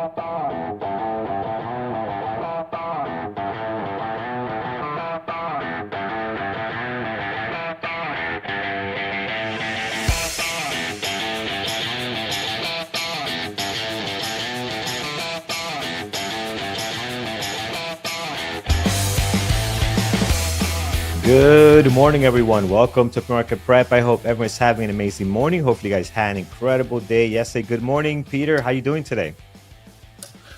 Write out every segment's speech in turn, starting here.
Good morning, everyone. Welcome to Market Prep. I hope everyone's having an amazing morning. Hopefully, you guys had an incredible day yesterday. Good morning, Peter. How you doing today?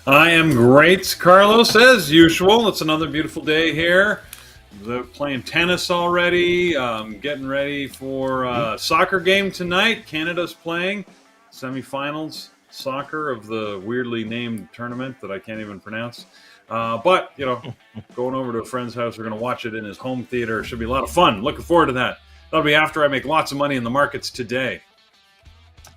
I am great, Carlos, as usual. It's another beautiful day here. They're playing tennis already. Getting ready for a soccer game tonight. Canada's playing semifinals soccer of the weirdly named tournament that I can't even pronounce. But, you know, going over to a friend's house, we're going to watch it in his home theater. It should be a lot of fun. Looking forward to that. That'll be after I make lots of money in the markets today.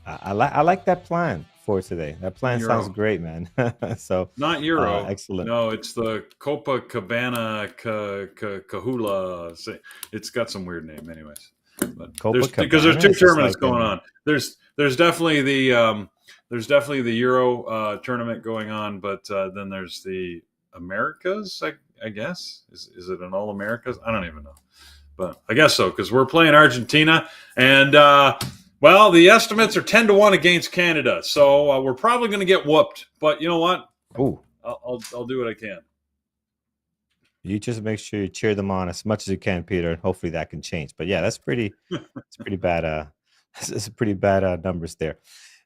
I like that plan for today. That plan sounds great, man. So not Euro. Excellent. No, it's the Copacabana Kahula. It's got some weird name, anyways. But because there's two tournaments going on. There's definitely the Euro tournament going on, but then there's the Americas, I guess. Is it an All Americas? I don't even know. But I guess so, because we're playing Argentina. And, well, the estimates are 10-1 against Canada. So we're probably going to get whooped. But you know what? Ooh. I'll do what I can. You just make sure you cheer them on as much as you can, Peter. And hopefully that can change. But, yeah, that's pretty bad. It's pretty bad numbers there.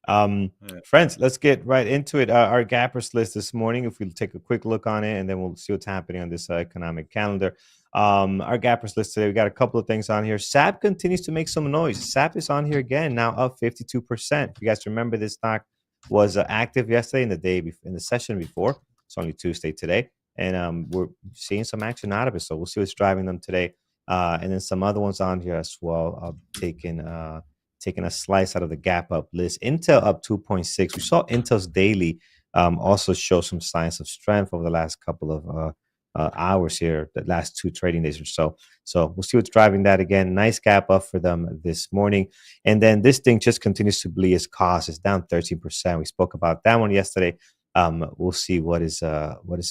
Friends, let's get right into it. Our gappers list this morning, if we take a quick look on it, and then we'll see what's happening on this economic calendar. Our gappers list today, we got a couple of things on here. Zapp continues to make some noise. Zapp is on here again, now up 52%. If you guys remember, this stock was active yesterday and in the session before. It's only Tuesday today, and we're seeing some action out of it. So we'll see what's driving them today, and then some other ones on here as well. Taking a slice out of the gap up list. Intel up 2.6. We saw Intel's daily also show some signs of strength over the last couple of hours here, the last 2 trading days or so. So we'll see what's driving that again. Nice gap up for them this morning. And then this thing just continues to bleed its cost. It's down 13%. We spoke about that one yesterday. We'll see what is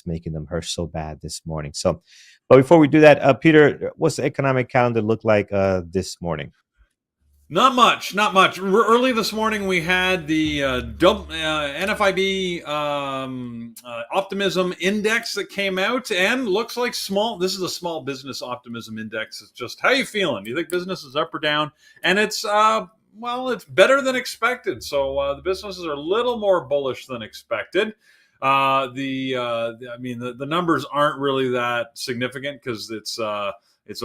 making them hurt so bad this morning. So, but before we do that, Peter, what's the economic calendar look like this morning? Not much. Early this morning, we had the NFIB optimism index that came out, and looks like small. This is a small business optimism index. It's just, how you feeling? Do you think business is up or down? And it's it's better than expected. So the businesses are a little more bullish than expected. The numbers aren't really that significant because it's a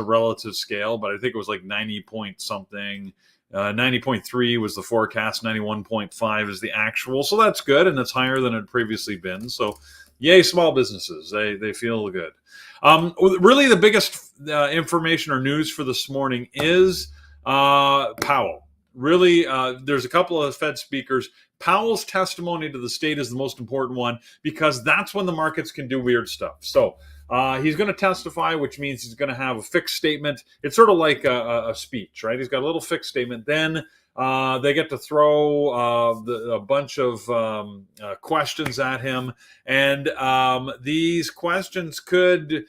relative scale, but I think it was like 90 point something. 90.3 was the forecast, 91.5 is the actual. So that's good, and it's higher than it had previously been. So yay, small businesses. They feel good. Really the biggest information or news for this morning is Powell. Really, there's a couple of Fed speakers. Powell's testimony to the state is the most important one because that's when the markets can do weird stuff. So he's going to testify, which means he's going to have a fixed statement. It's sort of like a speech, right? He's got a little fixed statement. Then they get to throw a bunch of questions at him. And these questions could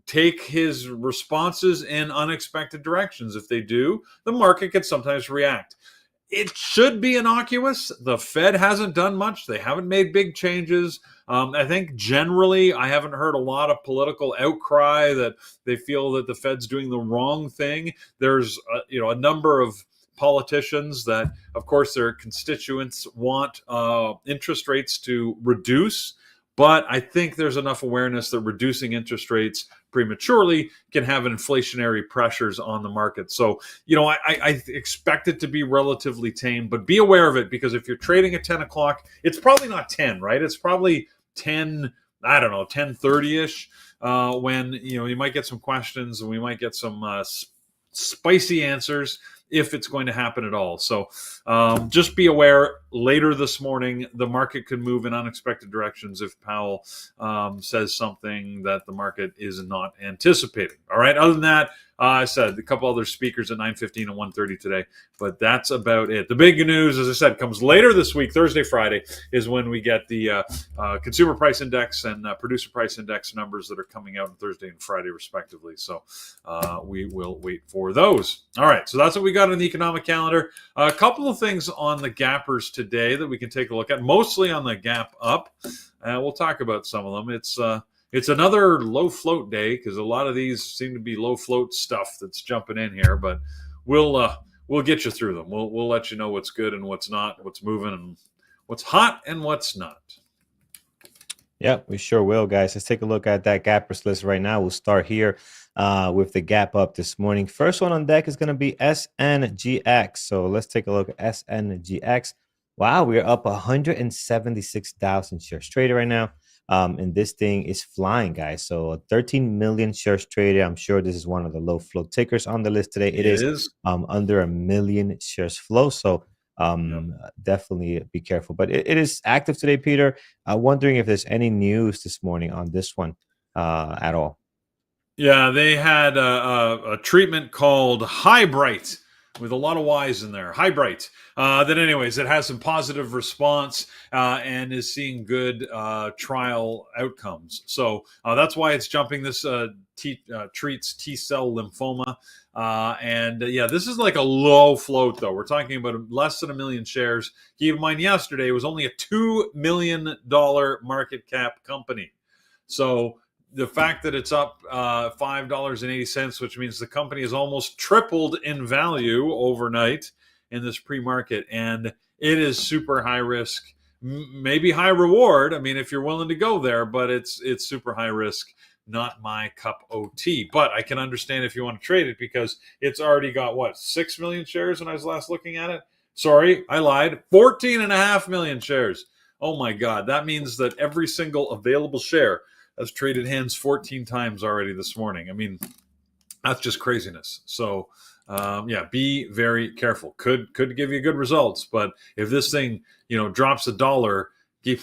take his responses in unexpected directions. If they do, the market could sometimes react. It should be innocuous. The Fed hasn't done much. They haven't made big changes. I think generally I haven't heard a lot of political outcry that they feel that the Fed's doing the wrong thing. There's a number of politicians that, of course, their constituents want interest rates to reduce. But I think there's enough awareness that reducing interest rates prematurely can have inflationary pressures on the market. So, I expect it to be relatively tame, but be aware of it, because if you're trading at 10 o'clock, it's probably not 10, right? It's probably 10, 10:30-ish, when, you might get some questions and we might get some spicy answers if it's going to happen at all. So just be aware, later this morning, the market could move in unexpected directions if Powell says something that the market is not anticipating. All right. Other than that, I said a couple other speakers at 9:15 and 1:30 today, but that's about it. The big news, as I said, comes later this week, Thursday, Friday, is when we get the consumer price index and producer price index numbers that are coming out on Thursday and Friday, respectively. So we will wait for those. All right, so that's what we got on the economic calendar. A couple of things on the gappers today that we can take a look at, mostly on the gap up. We'll talk about some of them. It's another low float day because a lot of these seem to be low float stuff that's jumping in here, but we'll get you through them. We'll let you know what's good and what's not, what's moving and what's hot and what's not. Yep, we sure will, guys. Let's take a look at that gappers list right now. We'll start here with the gap up this morning. First one on deck is going to be SNGX. So let's take a look at SNGX. Wow, we're up 176,000 shares traded right now. And this thing is flying, guys. So 13 million shares traded. I'm sure this is one of the low flow tickers on the list today. It is under a million shares flow. So definitely be careful. But it is active today, Peter. Wondering if there's any news this morning on this one at all. Yeah, they had a treatment called High Bright with a lot of Y's in there. High Bright. That anyways, it has some positive response and is seeing good trial outcomes. So that's why it's jumping. This treats T-cell lymphoma. Yeah, this is like a low float, though. We're talking about less than 1 million shares. Keep in mind, yesterday it was only a $2 million market cap company. So the fact that it's up $5.80, which means the company has almost tripled in value overnight in this pre-market, and it is super high risk, maybe high reward. I mean, if you're willing to go there, but it's super high risk. Not my cup of tea, but I can understand if you want to trade it because it's already got 6 million shares when I was last looking at it. Sorry, I lied. 14.5 million shares. Oh my God, that means that every single available share has traded hands 14 times already this morning. I mean, that's just craziness. So, yeah, be very careful. Could give you good results, but if this thing, drops $1, keep,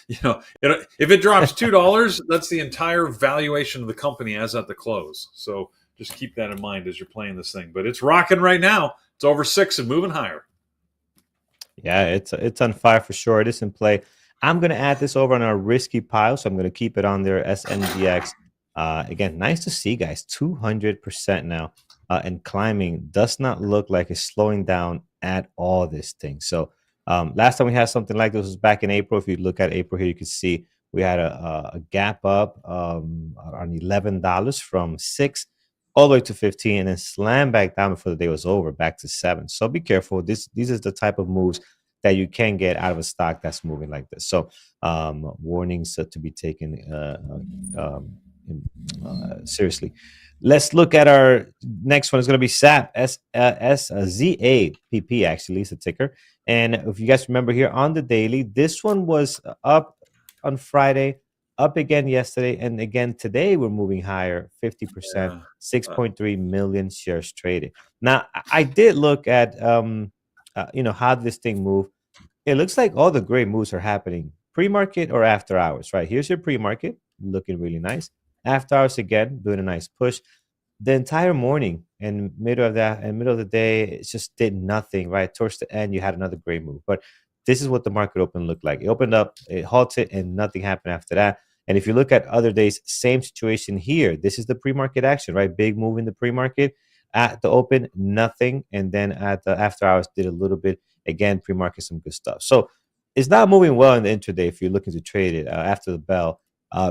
if it drops $2, that's the entire valuation of the company as at the close. So just keep that in mind as you're playing this thing. But it's rocking right now. It's over 6 and moving higher. Yeah, it's on fire for sure. It is in play. I'm going to add this over on our risky pile, so I'm going to keep it on there, SNGX. Again, nice to see, guys, 200% now and climbing. Does not look like it's slowing down at all, this thing. So last time we had something like this was back in April. If you look at April here, you can see we had a gap up on $11 from 6 all the way to 15 and then slam back down before the day was over, back to 7. So be careful. These is the type of moves that you can get out of a stock that's moving like this. So warnings to be taken seriously. Let's look at our next one. It's going to be Zapp, ZAPP, actually, is the ticker. And if you guys remember here on the daily, this one was up on Friday, up again yesterday, and again today we're moving higher, 50%, 6.3 million shares traded. Now, I did look at how this thing moved. It looks like all the great moves are happening pre-market or after hours, right? Here's your pre-market, looking really nice. After hours again, doing a nice push. The entire morning and middle of the day, it just did nothing, right? Towards the end, you had another great move. But this is what the market open looked like. It opened up, it halted, and nothing happened after that. And if you look at other days, same situation here. This is the pre-market action, right? Big move in the pre-market. At the open, nothing. And then at the after hours, did a little bit. Again, pre-market, some good stuff. So it's not moving well in the intraday if you're looking to trade it after the bell,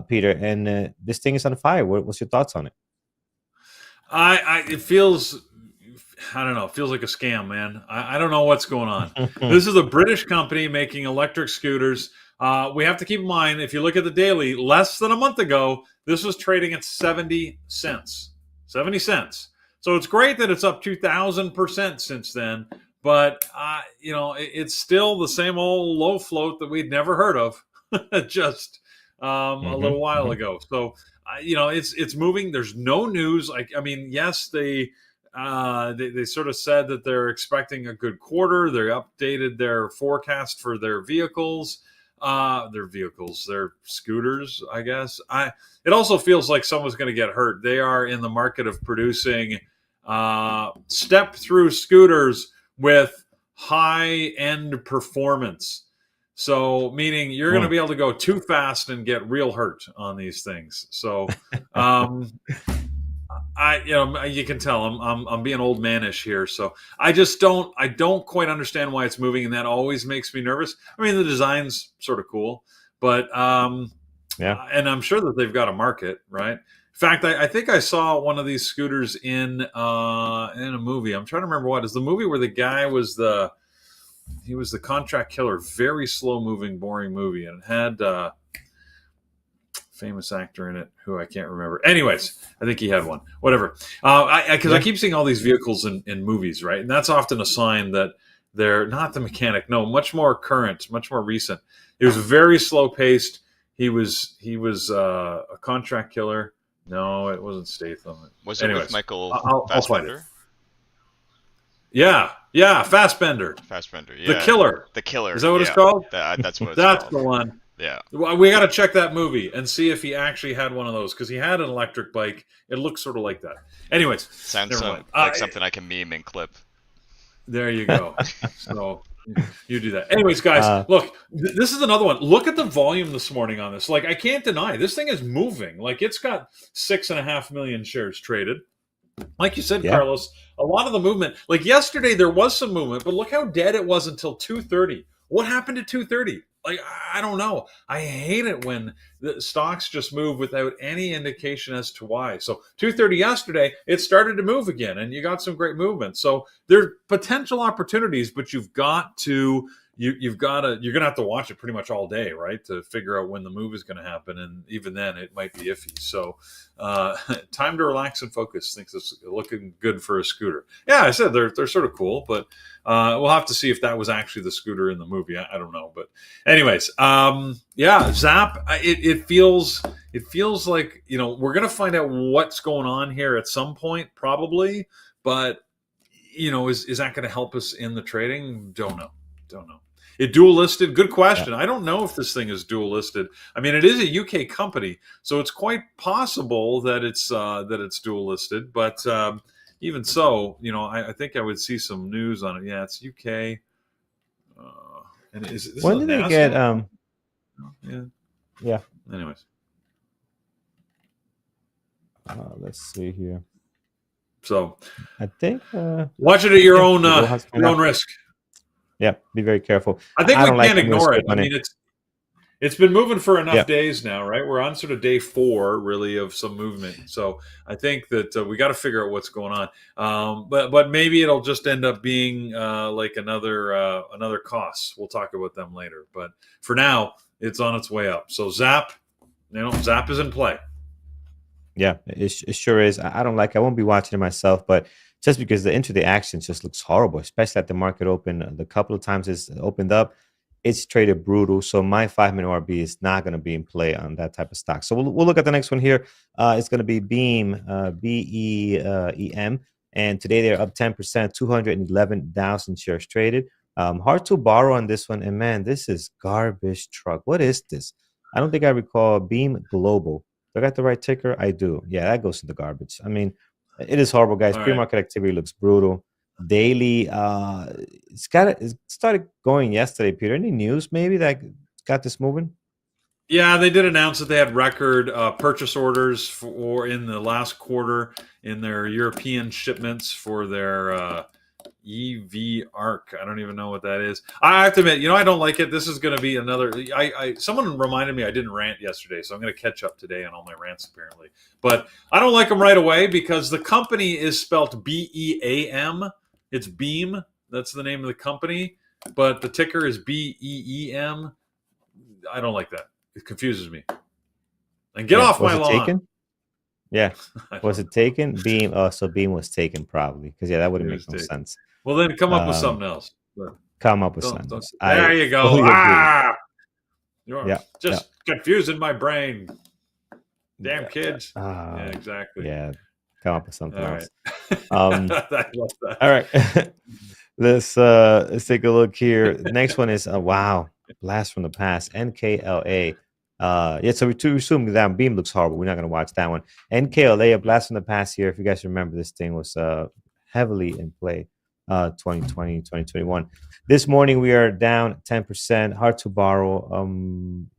Peter. And this thing is on fire. What's your thoughts on it? It feels, I don't know, it feels like a scam, man. I don't know what's going on. This is a British company making electric scooters. We have to keep in mind, if you look at the daily, less than a month ago, this was trading at 70 cents. 70 cents. So it's great that it's up 2,000% since then. But, it's still the same old low float that we'd never heard of just a little while ago. So, it's moving. There's no news. I mean, yes, they sort of said that they're expecting a good quarter. They updated their forecast for their vehicles. They're vehicles. They're scooters, I guess. It also feels like someone's going to get hurt. They are in the market of producing step-through scooters with high-end performance. So, meaning you're going to be able to go too fast and get real hurt on these things. So, you can tell I'm being old manish here. So I don't quite understand why it's moving, and that always makes me nervous. I mean, the design's sort of cool, but and I'm sure that they've got a market, right? In fact, I think I saw one of these scooters in a movie. I'm trying to remember what is the movie where the guy was the contract killer. Very slow moving, boring movie, and it had famous actor in it who I can't remember. Anyways, I think he had one. Whatever. Because I keep seeing all these vehicles in movies, right? And that's often a sign that they're not the mechanic. No, much more current, much more recent. It was very slow paced. He was a contract killer. No, it wasn't Statham. Was it with Michael I'll find it. Yeah, Fassbender. Yeah. The Killer. Is that what it's called? That's what it's That's called. the one. Yeah. We got to check that movie and see if he actually had one of those, because he had an electric bike. It looks sort of like that. Anyways. Sounds like something I can meme and clip. There you go. So you do that. Anyways, guys, look, this is another one. Look at the volume this morning on this. Like, I can't deny this thing is moving. Like, it's got 6.5 million shares traded. Like you said, Carlos, a lot of the movement, like yesterday there was some movement, but look how dead it was until 2:30. What happened at 2:30? Like, I don't know. I hate it when the stocks just move without any indication as to why. So 2:30 yesterday, it started to move again, and you got some great movement. So there are potential opportunities, but you're going to have to watch it pretty much all day, right, to figure out when the move is going to happen. And even then, it might be iffy. So time to relax and focus. Thinks it's looking good for a scooter. Yeah, I said they're sort of cool, but we'll have to see if that was actually the scooter in the movie. I don't know. But anyways, Zapp, it feels like, we're going to find out what's going on here at some point, probably. But, is that going to help us in the trading? Don't know. It dual listed? Good question. I don't know if this thing is dual listed. I mean, it is a UK company, so it's quite possible that it's dual listed. But even so, I think I would see some news on it. Yeah, it's UK. And is this when did they get? Yeah. Anyways, let's see here. So I think watch it at your own risk. Yeah, be very careful. I think we can't ignore it. I mean, it's been moving for enough days now, right? We're on sort of day 4, really, of some movement. So I think that we got to figure out what's going on. But maybe it'll just end up being like another cost. We'll talk about them later. But for now, it's on its way up. So Zapp is in play. Yeah, it sure is. I don't like. I won't be watching it myself, but just because the intraday action just looks horrible, especially at the market open. The couple of times it's opened up, it's traded brutal. So my 5-minute RB is not going to be in play on that type of stock. So we'll look at the next one here. It's going to be Beam, BEEM, and today they're up 10%, 211,000 shares traded. Hard to borrow on this one, and man, this is garbage truck. What is this? I don't think I recall Beam Global. Do I got the right ticker? I do. Yeah, that goes in the garbage. I mean, it is horrible, guys. Pre-market activity looks brutal. Daily, it started going yesterday, Peter. Any news maybe that got this moving? Yeah, they did announce that they had record purchase orders for in the last quarter in their European shipments for their EV ARC. I don't even know what that is. I have to admit, I don't like it. This is going to be another. Someone reminded me I didn't rant yesterday, so I'm going to catch up today on all my rants apparently. But I don't like them right away because the company is spelled BEAM. It's Beam. That's the name of the company, but the ticker is BEEM. I don't like that. It confuses me. And get off my lawn. Taken? Yeah. Was it taken? Beam. Oh, so Beam was taken probably because that wouldn't make no sense. Well, then come up with something else. Come up with something else. There you go. You're just confusing my brain. Damn kids. Yeah, exactly. Yeah. Come up with something else. I love that. All right. Let's take a look here. The next one is wow. Blast from the Past, NKLA. Yeah, so we assume that Beam looks horrible. We're not going to watch that one. NKLA, a Blast from the Past here. If you guys remember, this thing was heavily in play 2020, 2021. This morning, we are down 10%. Hard to borrow.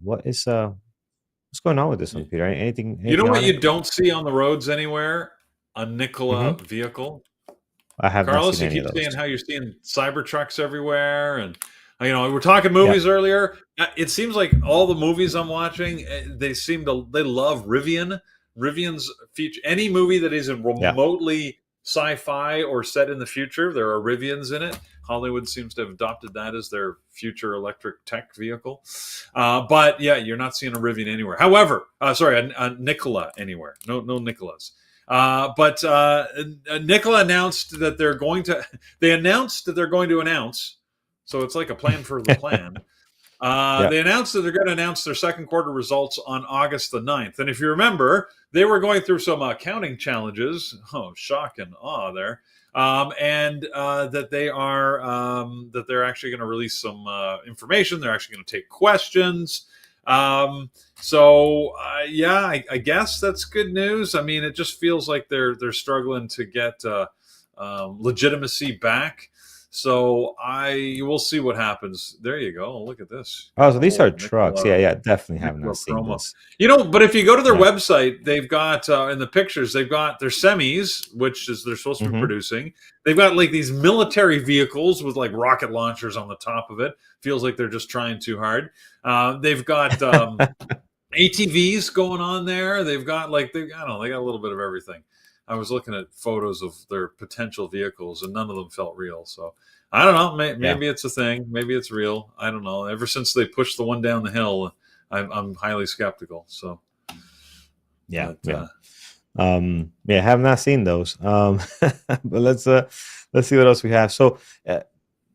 What's going on with this one, Peter? Anything You know what on you it? don't see on the roads anywhere? A Nikola Mm-hmm. vehicle. I have not Carlos, seen you any keep of those. saying how you're seeing Cybertrucks everywhere, and we're talking movies earlier. It seems like all the movies I'm watching, they love Rivian. Rivian's feature any movie that isn't remotely sci-fi or set in the future, there are Rivians in it. Hollywood seems to have adopted that as their future electric tech vehicle. But yeah, you're not seeing a Rivian anywhere. However, a Nikola anywhere. No Nikolas. But Nikola announced that they're going to. They announced that they're going to announce. So it's like a plan for the plan. They announced that they're going to announce their second quarter results on August the 9th. And if you remember, they were going through some accounting challenges. Oh, shock and awe there. And that they're actually going to release some information. They're actually going to take questions. I guess that's good news. I mean, it just feels like they're struggling to get legitimacy back. So we'll see what happens. There you go. Look at this. Oh, so these are trucks. Yeah, definitely have not seen this. But if you go to their website, they've got in the pictures, they've got their semis, which is they're supposed to be producing. They've got like these military vehicles with like rocket launchers on the top of it. Feels like they're just trying too hard. They've got ATVs going on there. They've got they got a little bit of everything. I was looking at photos of their potential vehicles, and none of them felt real. So I don't know. Maybe it's a thing. Maybe it's real. I don't know. Ever since they pushed the one down the hill, I'm highly skeptical. So have not seen those. But let's see what else we have. So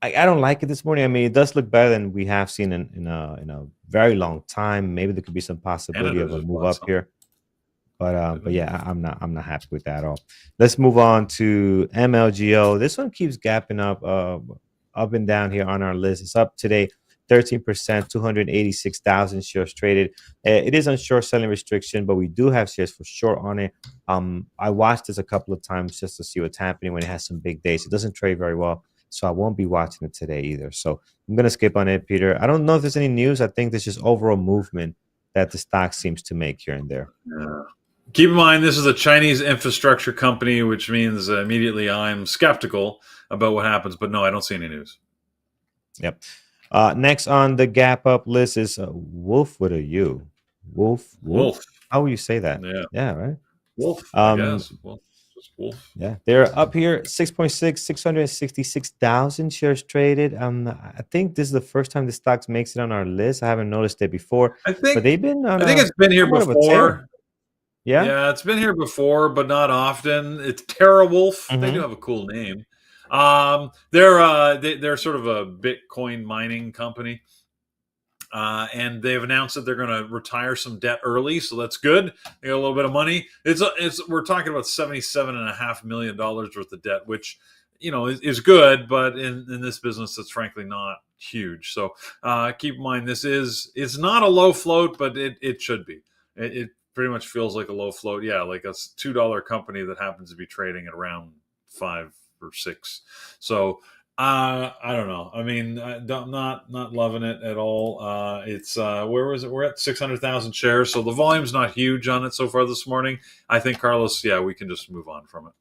I don't like it this morning. I mean, it does look better than we have seen in a very long time. Maybe there could be some possibility of a move up here. But yeah, I'm not happy with that at all. Let's move on to MLGO. This one keeps gapping up and down here on our list. It's up today 13%, 286,000 shares traded. It is on short selling restriction, but we do have shares for short on it. I watched this a couple of times just to see what's happening when it has some big days. It doesn't trade very well, so I won't be watching it today either. So I'm going to skip on it, Peter. I don't know if there's any news. I think there's just overall movement that the stock seems to make here and there. Yeah. Keep in mind, this is a Chinese infrastructure company, which means immediately I'm skeptical about what happens. But no, I don't see any news. Yep. Next on the gap up list is Wolf with a U. Wolf. How will you say that? Yeah, right? Wolf, I guess. Just Wolf. Yeah, they're up here 666,000 shares traded. I think this is the first time the stock makes it on our list. I haven't noticed it before. I think it's been here before. Yeah, it's been here before, but not often. It's TerraWolf. They do have a cool name. They're sort of a Bitcoin mining company, and they've announced that they're going to retire some debt early, so that's good. They got a little bit of money. We're talking about $77.5 million worth of debt, which is good, but in this business, it's frankly not huge. So keep in mind, it's not a low float, but it should be. It pretty much feels like a low float. Yeah, like a $2 company that happens to be trading at around 5 or 6. So I don't know. I mean, not loving it at all. It's where was it? We're at 600,000 shares, so the volume's not huge on it so far this morning. I think, Carlos, we can just move on from it.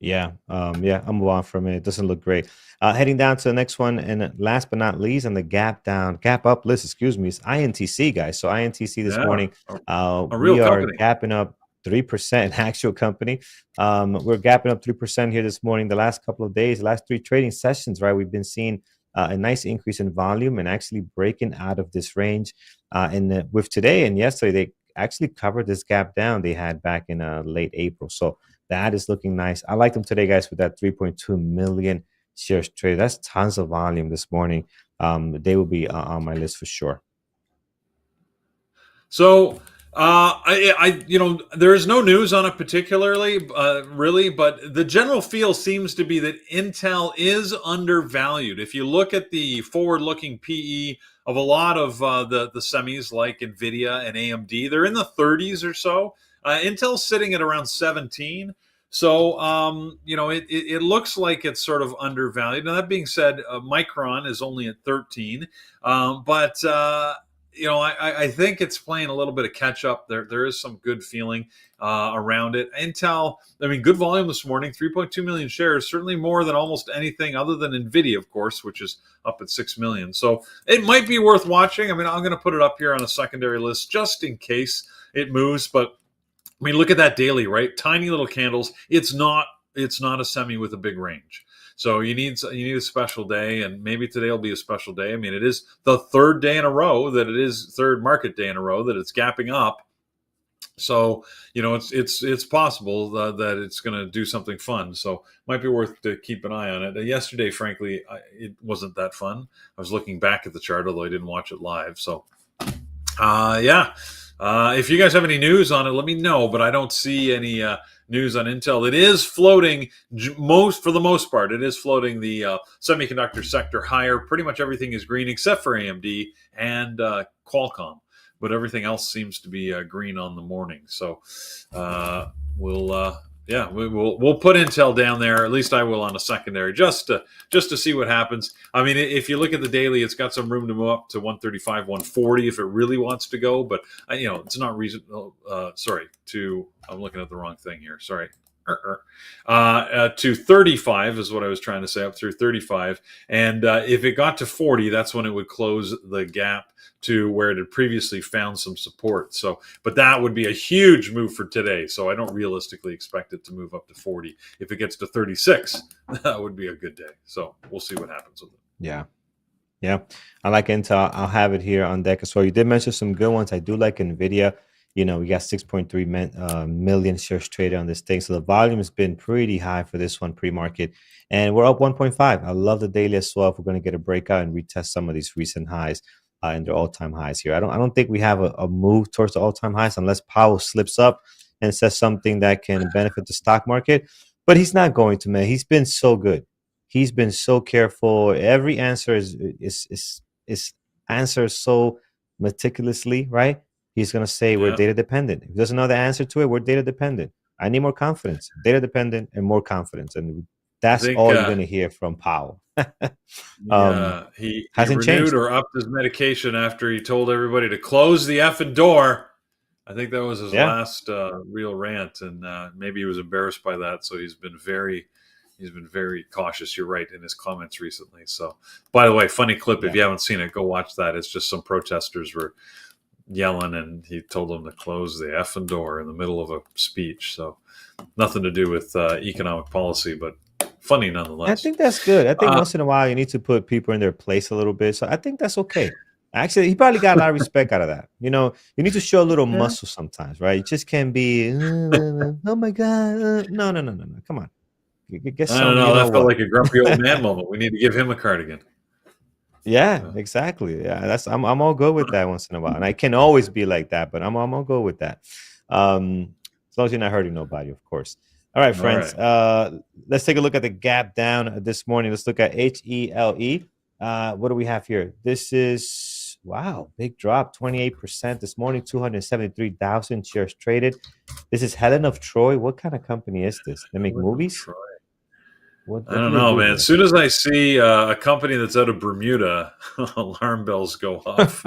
Yeah, I'll move on from it. It doesn't look great. Heading down to the next one, and last but not least, on the gap up list, is INTC, guys. So INTC this morning, a real company. Gapping up 3%, actual company. We're gapping up 3% here this morning. The last couple of days, the last 3 trading sessions, right? We've been seeing a nice increase in volume and actually breaking out of this range. And with today and yesterday, they actually covered this gap down they had back in late April. So that is looking nice. I like them today, guys, with that 3.2 million shares traded. That's tons of volume this morning. They will be on my list for sure. So There is no news on it particularly, really, but the general feel seems to be that Intel is undervalued. If you look at the forward-looking PE of a lot of the semis like Nvidia and AMD, they're in the 30s or so. Intel's sitting at around 17. So, it looks like it's sort of undervalued. Now, that being said, Micron is only at 13. But I think it's playing a little bit of catch up. There is some good feeling around it. Intel, I mean, good volume this morning, 3.2 million shares, certainly more than almost anything other than Nvidia, of course, which is up at 6 million. So it might be worth watching. I mean, I'm going to put it up here on a secondary list just in case it moves, but I mean, look at that daily, right? Tiny little candles. It's not a semi with a big range. So you need a special day, and maybe today will be a special day. I mean, it is the third market day in a row that it's gapping up. So it's possible that it's going to do something fun. So might be worth to keep an eye on it. Yesterday, frankly, it wasn't that fun. I was looking back at the chart, although I didn't watch it live. So yeah. If you guys have any news on it, let me know. But I don't see any news on Intel. It is floating for the most part. It is floating the semiconductor sector higher. Pretty much everything is green except for AMD and Qualcomm. But everything else seems to be green on the morning. So we'll put Intel down there. At least I will on a secondary, just to see what happens. I mean, if you look at the daily, it's got some room to move up to 135, 140 if it really wants to go. But it's not reasonable. I'm looking at the wrong thing here. Sorry. To 35 is what I was trying to say, up through 35. And if it got to 40, that's when it would close the gap to where it had previously found some support. So, but that would be a huge move for today. So I don't realistically expect it to move up to 40. If it gets to 36, that would be a good day. So we'll see what happens with it. Yeah. I like Intel. I'll have it here on deck as well. You did mention some good ones. I do like Nvidia. We got 6.3 million shares traded on this thing. So the volume has been pretty high for this one pre-market. And we're up 1.5. I love the daily as well. If we're going to get a breakout and retest some of these recent highs and their all-time highs here. I don't think we have a move towards the all-time highs unless Powell slips up and says something that can benefit the stock market. But he's not going to, man. He's been so good. He's been so careful. Every answer is answered so meticulously, right? He's going to say we're data dependent. If there's another answer to it, we're data dependent. I need more confidence. Data dependent and more confidence. And that's all you're going to hear from Powell. He hasn't renewed changed or upped his medication after he told everybody to close the effing door. I think that was his last real rant, and maybe he was embarrassed by that. So he's been very cautious. You're right in his comments recently. So, by the way, funny clip. If you haven't seen it, go watch that. It's just some protesters were yelling, and he told them to close the effing door in the middle of a speech. So, nothing to do with economic policy, but funny nonetheless. I think that's good. I think once in a while you need to put people in their place a little bit. So I think that's okay. Actually, he probably got a lot of respect out of that. You need to show a little muscle sometimes, right? You just can't be, oh my God. No. Come on. Get I don't know. That felt like a grumpy old man moment. We need to give him a cardigan. Yeah, exactly. Yeah, I'm all good with that once in a while. And I can always be like that, but I'm all good with that. As long as you're not hurting nobody, of course. All right, friends. All right. Let's take a look at the gap down this morning. Let's look at HELE. What do we have here? This is, wow, big drop, 28% this morning, 273,000 shares traded. This is Helen of Troy. What kind of company is this? They make movies? What I don't know, man. As soon as I see a company that's out of Bermuda, alarm bells go off.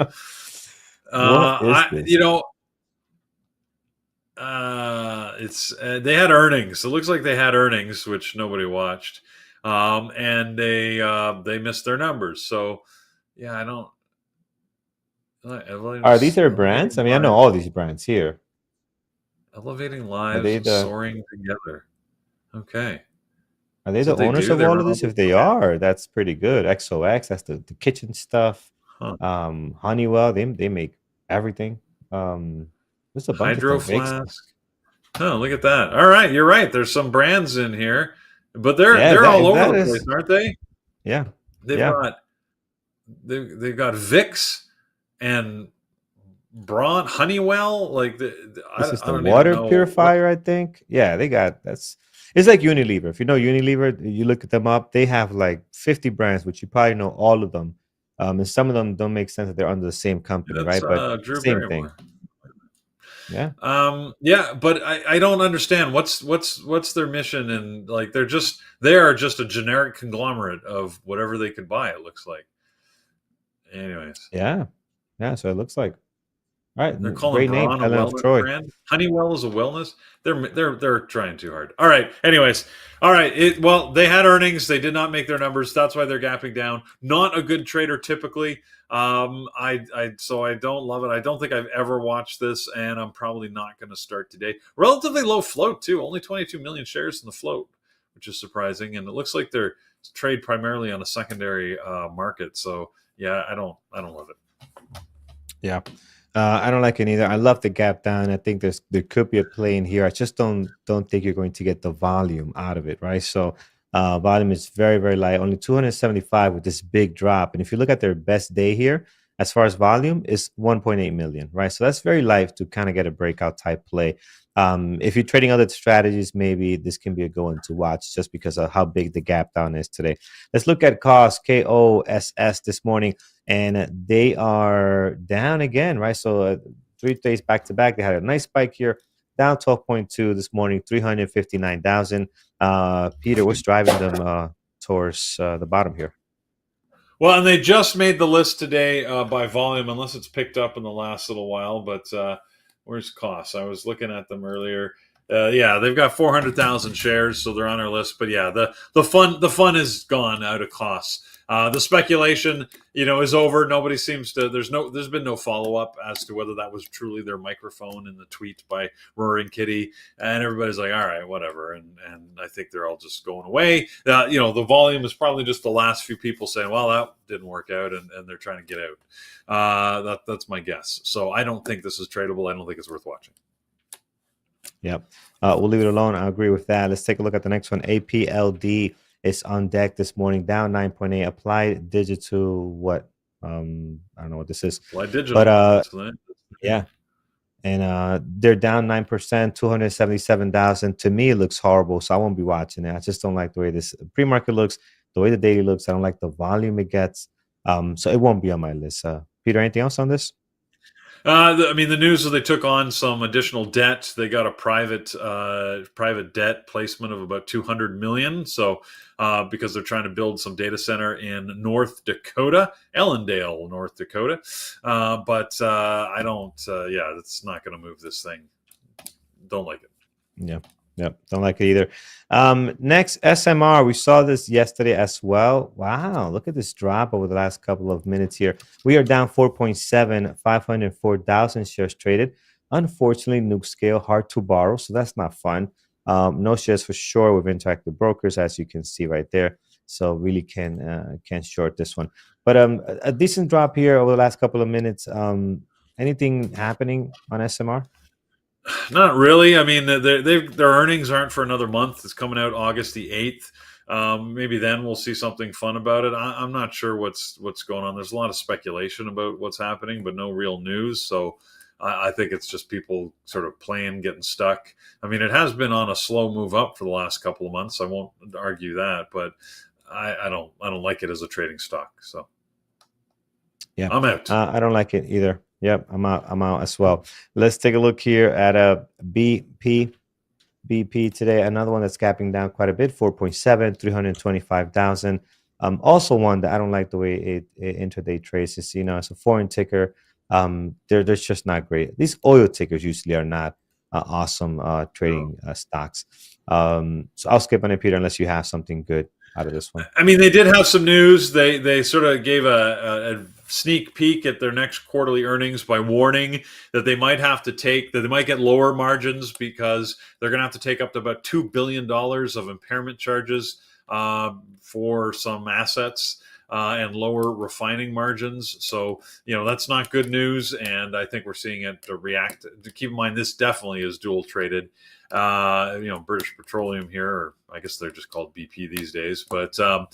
What is this? It's they had earnings. It looks like they had earnings, which nobody watched, and they missed their numbers. So, yeah, I don't. Are these their brands? I mean, I know all these brands here. Elevating Lives, Soaring Together. Okay. Are they the owners of all of this? If they are, that's pretty good. XOX, that's the kitchen stuff. Honeywell, they make everything. There's a bunch Hydro of Flask. Oh, look at that. All right, you're right. There's some brands in here, but they're all over the place, aren't they? Yeah. They've got Vicks and Honeywell, like This is I the don't even water know what. purifier, I think. Yeah, they got that's. It's like Unilever. If you know Unilever, you look them up. They have like 50 brands, which you probably know all of them. And some of them don't make sense that they're under the same company, That's right? But Drew same thing. Barrymore. Yeah. Yeah, but I don't understand what's their mission, and like they are just a generic conglomerate of whatever they could buy. It looks like. Anyways, Yeah. Yeah. So it looks like all right. they're calling Great name, Braun a Helen of wellness Troy. brand. Honeywell is a wellness. They're trying too hard. All right. Anyways, all right. Well, they had earnings. They did not make their numbers. That's why they're gapping down. Not a good trader typically. So I don't love it. I don't think I've ever watched this, and I'm probably not going to start today. Relatively low float too. Only 22 million shares in the float, which is surprising. And it looks like they're trade primarily on a secondary market. So yeah, I don't love it. Yeah. I don't like it either. I love the gap down. I think there could be a play in here. I just don't think you're going to get the volume out of it, right? So volume is very, very light, only 275 with this big drop. And if you look at their best day here, as far as volume, is 1.8 million, right? So that's very light to kind of get a breakout type play. If you're trading other strategies, maybe this can be a go to watch just because of how big the gap down is today. Let's look at KOSS this morning, and they are down again, right? So 3 days back to back, they had a nice spike here, down 12.2 this morning, 359,000. Peter, what's driving them towards the bottom here? Well, and they just made the list today by volume, unless it's picked up in the last little while. But where's costs? I was looking at them earlier. Yeah, they've got 400,000 shares, so they're on our list. But yeah, the fun is gone out of costs. The speculation, is over. Nobody seems to. There's been no follow up as to whether that was truly their microphone in the tweet by Roaring Kitty, and everybody's like, all right, whatever. And I think they're all just going away. The volume is probably just the last few people saying, well, that didn't work out, and they're trying to get out. That's my guess. So I don't think this is tradable. I don't think it's worth watching. Yep. We'll leave it alone. I agree with that. Let's take a look at the next one. APLD is on deck this morning, down 9.8. Applied Digital, what? I don't know what this is. Applied Digital. But yeah. And they're down 9%, 277,000. To me, it looks horrible, so I won't be watching it. I just don't like the way this pre-market looks, the way the daily looks. I don't like the volume it gets. So it won't be on my list. Peter, anything else on this? The news is they took on some additional debt. They got a private debt placement of about 200 million. So because they're trying to build some data center in North Dakota, Ellendale, North Dakota. But I don't. Yeah, it's not going to move this thing. Don't like it. Yeah. Yep, don't like it either. Next, SMR. We saw this yesterday as well. Wow, look at this drop over the last couple of minutes here. We are down 4.7, 504,000 shares traded. Unfortunately, nuke scale, hard to borrow, so that's not fun. No shares for sure with Interactive Brokers, as you can see right there. So really can short this one. But a decent drop here over the last couple of minutes. Anything happening on SMR? Not really. I mean, their earnings aren't for another month. It's coming out August the 8th. Maybe then we'll see something fun about it. I'm not sure what's going on. There's a lot of speculation about what's happening, but no real news. So I think it's just people sort of playing, getting stuck. I mean, it has been on a slow move up for the last couple of months. I won't argue that, but I don't like it as a trading stock. So yeah, I'm out. I don't like it either. Yep, I'm out as well. Let's take a look here at a BP today. Another one that's gapping down quite a bit, 4.7, 325,000. Also one that I don't like the way it intraday trades. It's it's a foreign ticker. They're just not great. These oil tickers usually are not awesome trading stocks. So I'll skip on it, Peter, unless you have something good out of this one. I mean, they did have some news. They sort of gave a sneak peek at their next quarterly earnings by warning that they might get lower margins because they're going to have to take up to about $2 billion of impairment charges for some assets and lower refining margins. So, that's not good news. And I think we're seeing it react. To keep in mind, this definitely is dual traded. British Petroleum here, or I guess they're just called BP these days. But will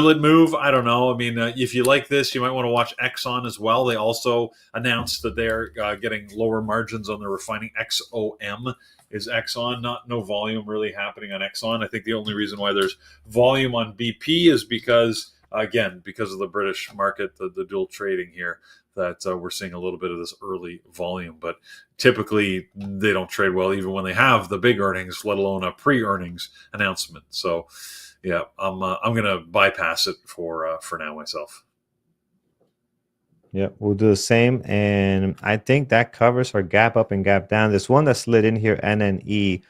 it move? I don't know. I mean, if you like this, you might want to watch Exxon as well. They also announced that they're getting lower margins on their refining. XOM is Exxon. No volume really happening on Exxon. I think the only reason why there's volume on BP is because of the British market, the dual trading here, that we're seeing a little bit of this early volume. But typically they don't trade well even when they have the big earnings, let alone a pre-earnings announcement. So yeah, I'm going to bypass it for now myself. Yeah, we'll do the same. And I think that covers our gap up and gap down. There's one that slid in here, NNE.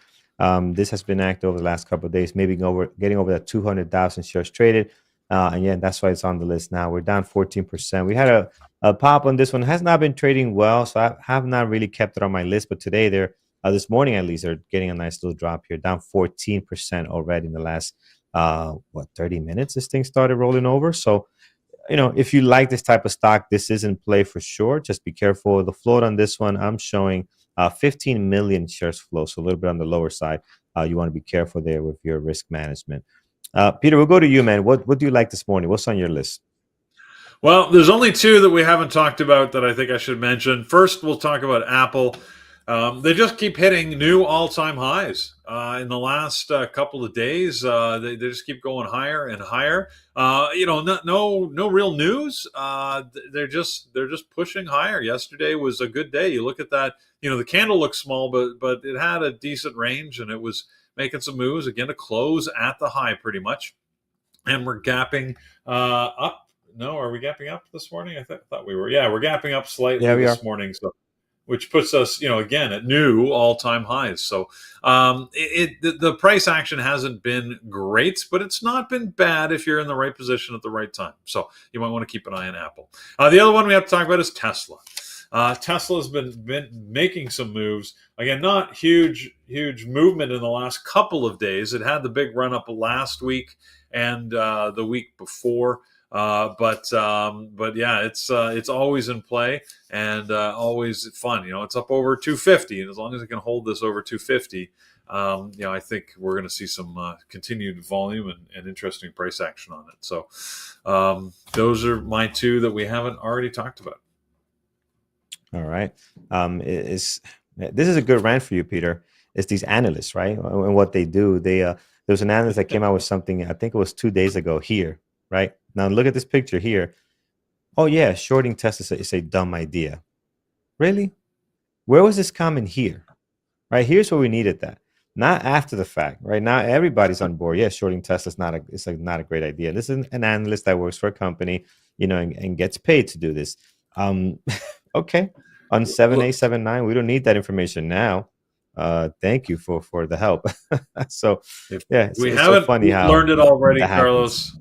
This has been active over the last couple of days, maybe getting over that 200,000 shares traded. And yeah, that's why it's on the list now. We're down 14%. We had a pop on this one. It has not been trading well, so I have not really kept it on my list. But today, this morning at least, they're getting a nice little drop here, down 14% already in the last 30 minutes. This thing started rolling over. So, if you like this type of stock, this is in play for sure. Just be careful. The float on this one, I'm showing 15 million shares flow, so a little bit on the lower side. You want to be careful there with your risk management. Peter, we'll go to you, man. What do you like this morning? What's on your list? Well, there's only two that we haven't talked about that I think I should mention. First, we'll talk about Apple. They just keep hitting new all-time highs in the last couple of days. They just keep going higher and higher. No real news. They're just pushing higher. Yesterday was a good day. You look at that. The candle looks small, but it had a decent range, and it was making some moves again to close at the high pretty much. And we're gapping up. No, are we gapping up this morning? I thought we were. Yeah, we're gapping up slightly this morning. So, which puts us, again at new all-time highs. So the price action hasn't been great, but it's not been bad if you're in the right position at the right time. So you might want to keep an eye on Apple. The other one we have to talk about is Tesla. Tesla's been making some moves. Again, not huge movement in the last couple of days. It had the big run up last week and the week before. But yeah, it's always in play and always fun. It's up over 250, and as long as it can hold this over 250, I think we're going to see some continued volume and interesting price action on it. So those are my two that we haven't already talked about. All right. This is a good rant for you, Peter. It's these analysts, right? And what they do. There was an analyst that came out with something, I think it was 2 days ago here, right? Now look at this picture here. Oh yeah, shorting Tesla is a dumb idea. Really? Where was this comment here? Right? Here's where we needed that. Not after the fact, right? Now everybody's on board. Yeah, shorting Tesla is not a great idea. This is an analyst that works for a company, and gets paid to do this. Okay. On 7879, we don't need that information now. Thank you for the help. So yeah, it's haven't so funny how learned it already, Carlos.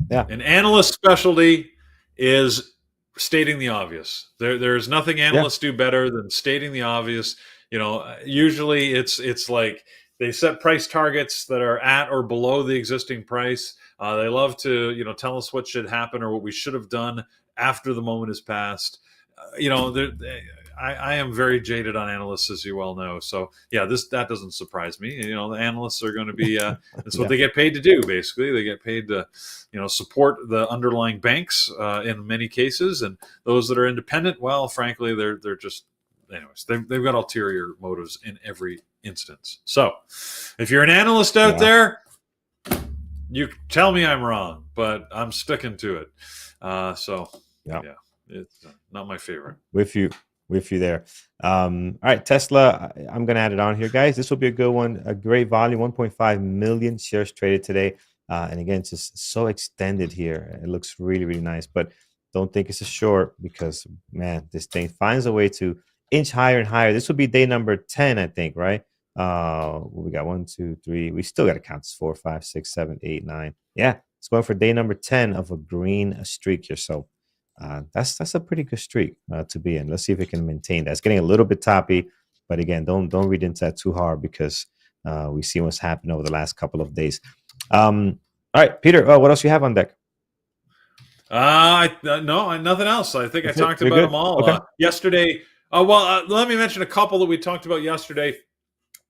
Yeah, an analyst specialty is stating the obvious. There's nothing analysts do better than stating the obvious. Usually it's like they set price targets that are at or below the existing price. They love to tell us what should happen or what we should have done after the moment has passed. I am very jaded on analysts, as you well know. So yeah, that doesn't surprise me. The analysts are going to be that's what they get paid to do. Basically, they get paid to support the underlying banks in many cases, and those that are independent, well, frankly, they're just anyways. They've got ulterior motives in every instance. So if you're an analyst out there, you tell me I'm wrong, but I'm sticking to it. Yeah. It's not my favorite. With you there. All right, Tesla. I'm gonna add it on here, guys. This will be a good one. A great volume, 1.5 million shares traded today, and again, it's just so extended here. It looks really, really nice. But don't think it's a short because man, this thing finds a way to inch higher and higher. This will be day number 10, I think, right? We got 1, 2, 3. We still got to count this 4, 5, 6, 7, 8, 9. Yeah, it's going for day number 10 of a green streak here. So. That's a pretty good streak to be in. Let's see if it can maintain that. It's getting a little bit toppy, but again, don't read into that too hard because we see what's happened over the last couple of days. All right, Peter, what else you have on deck? No, nothing else. I think I talked about them all. Okay. Yesterday. Let me mention a couple that we talked about yesterday.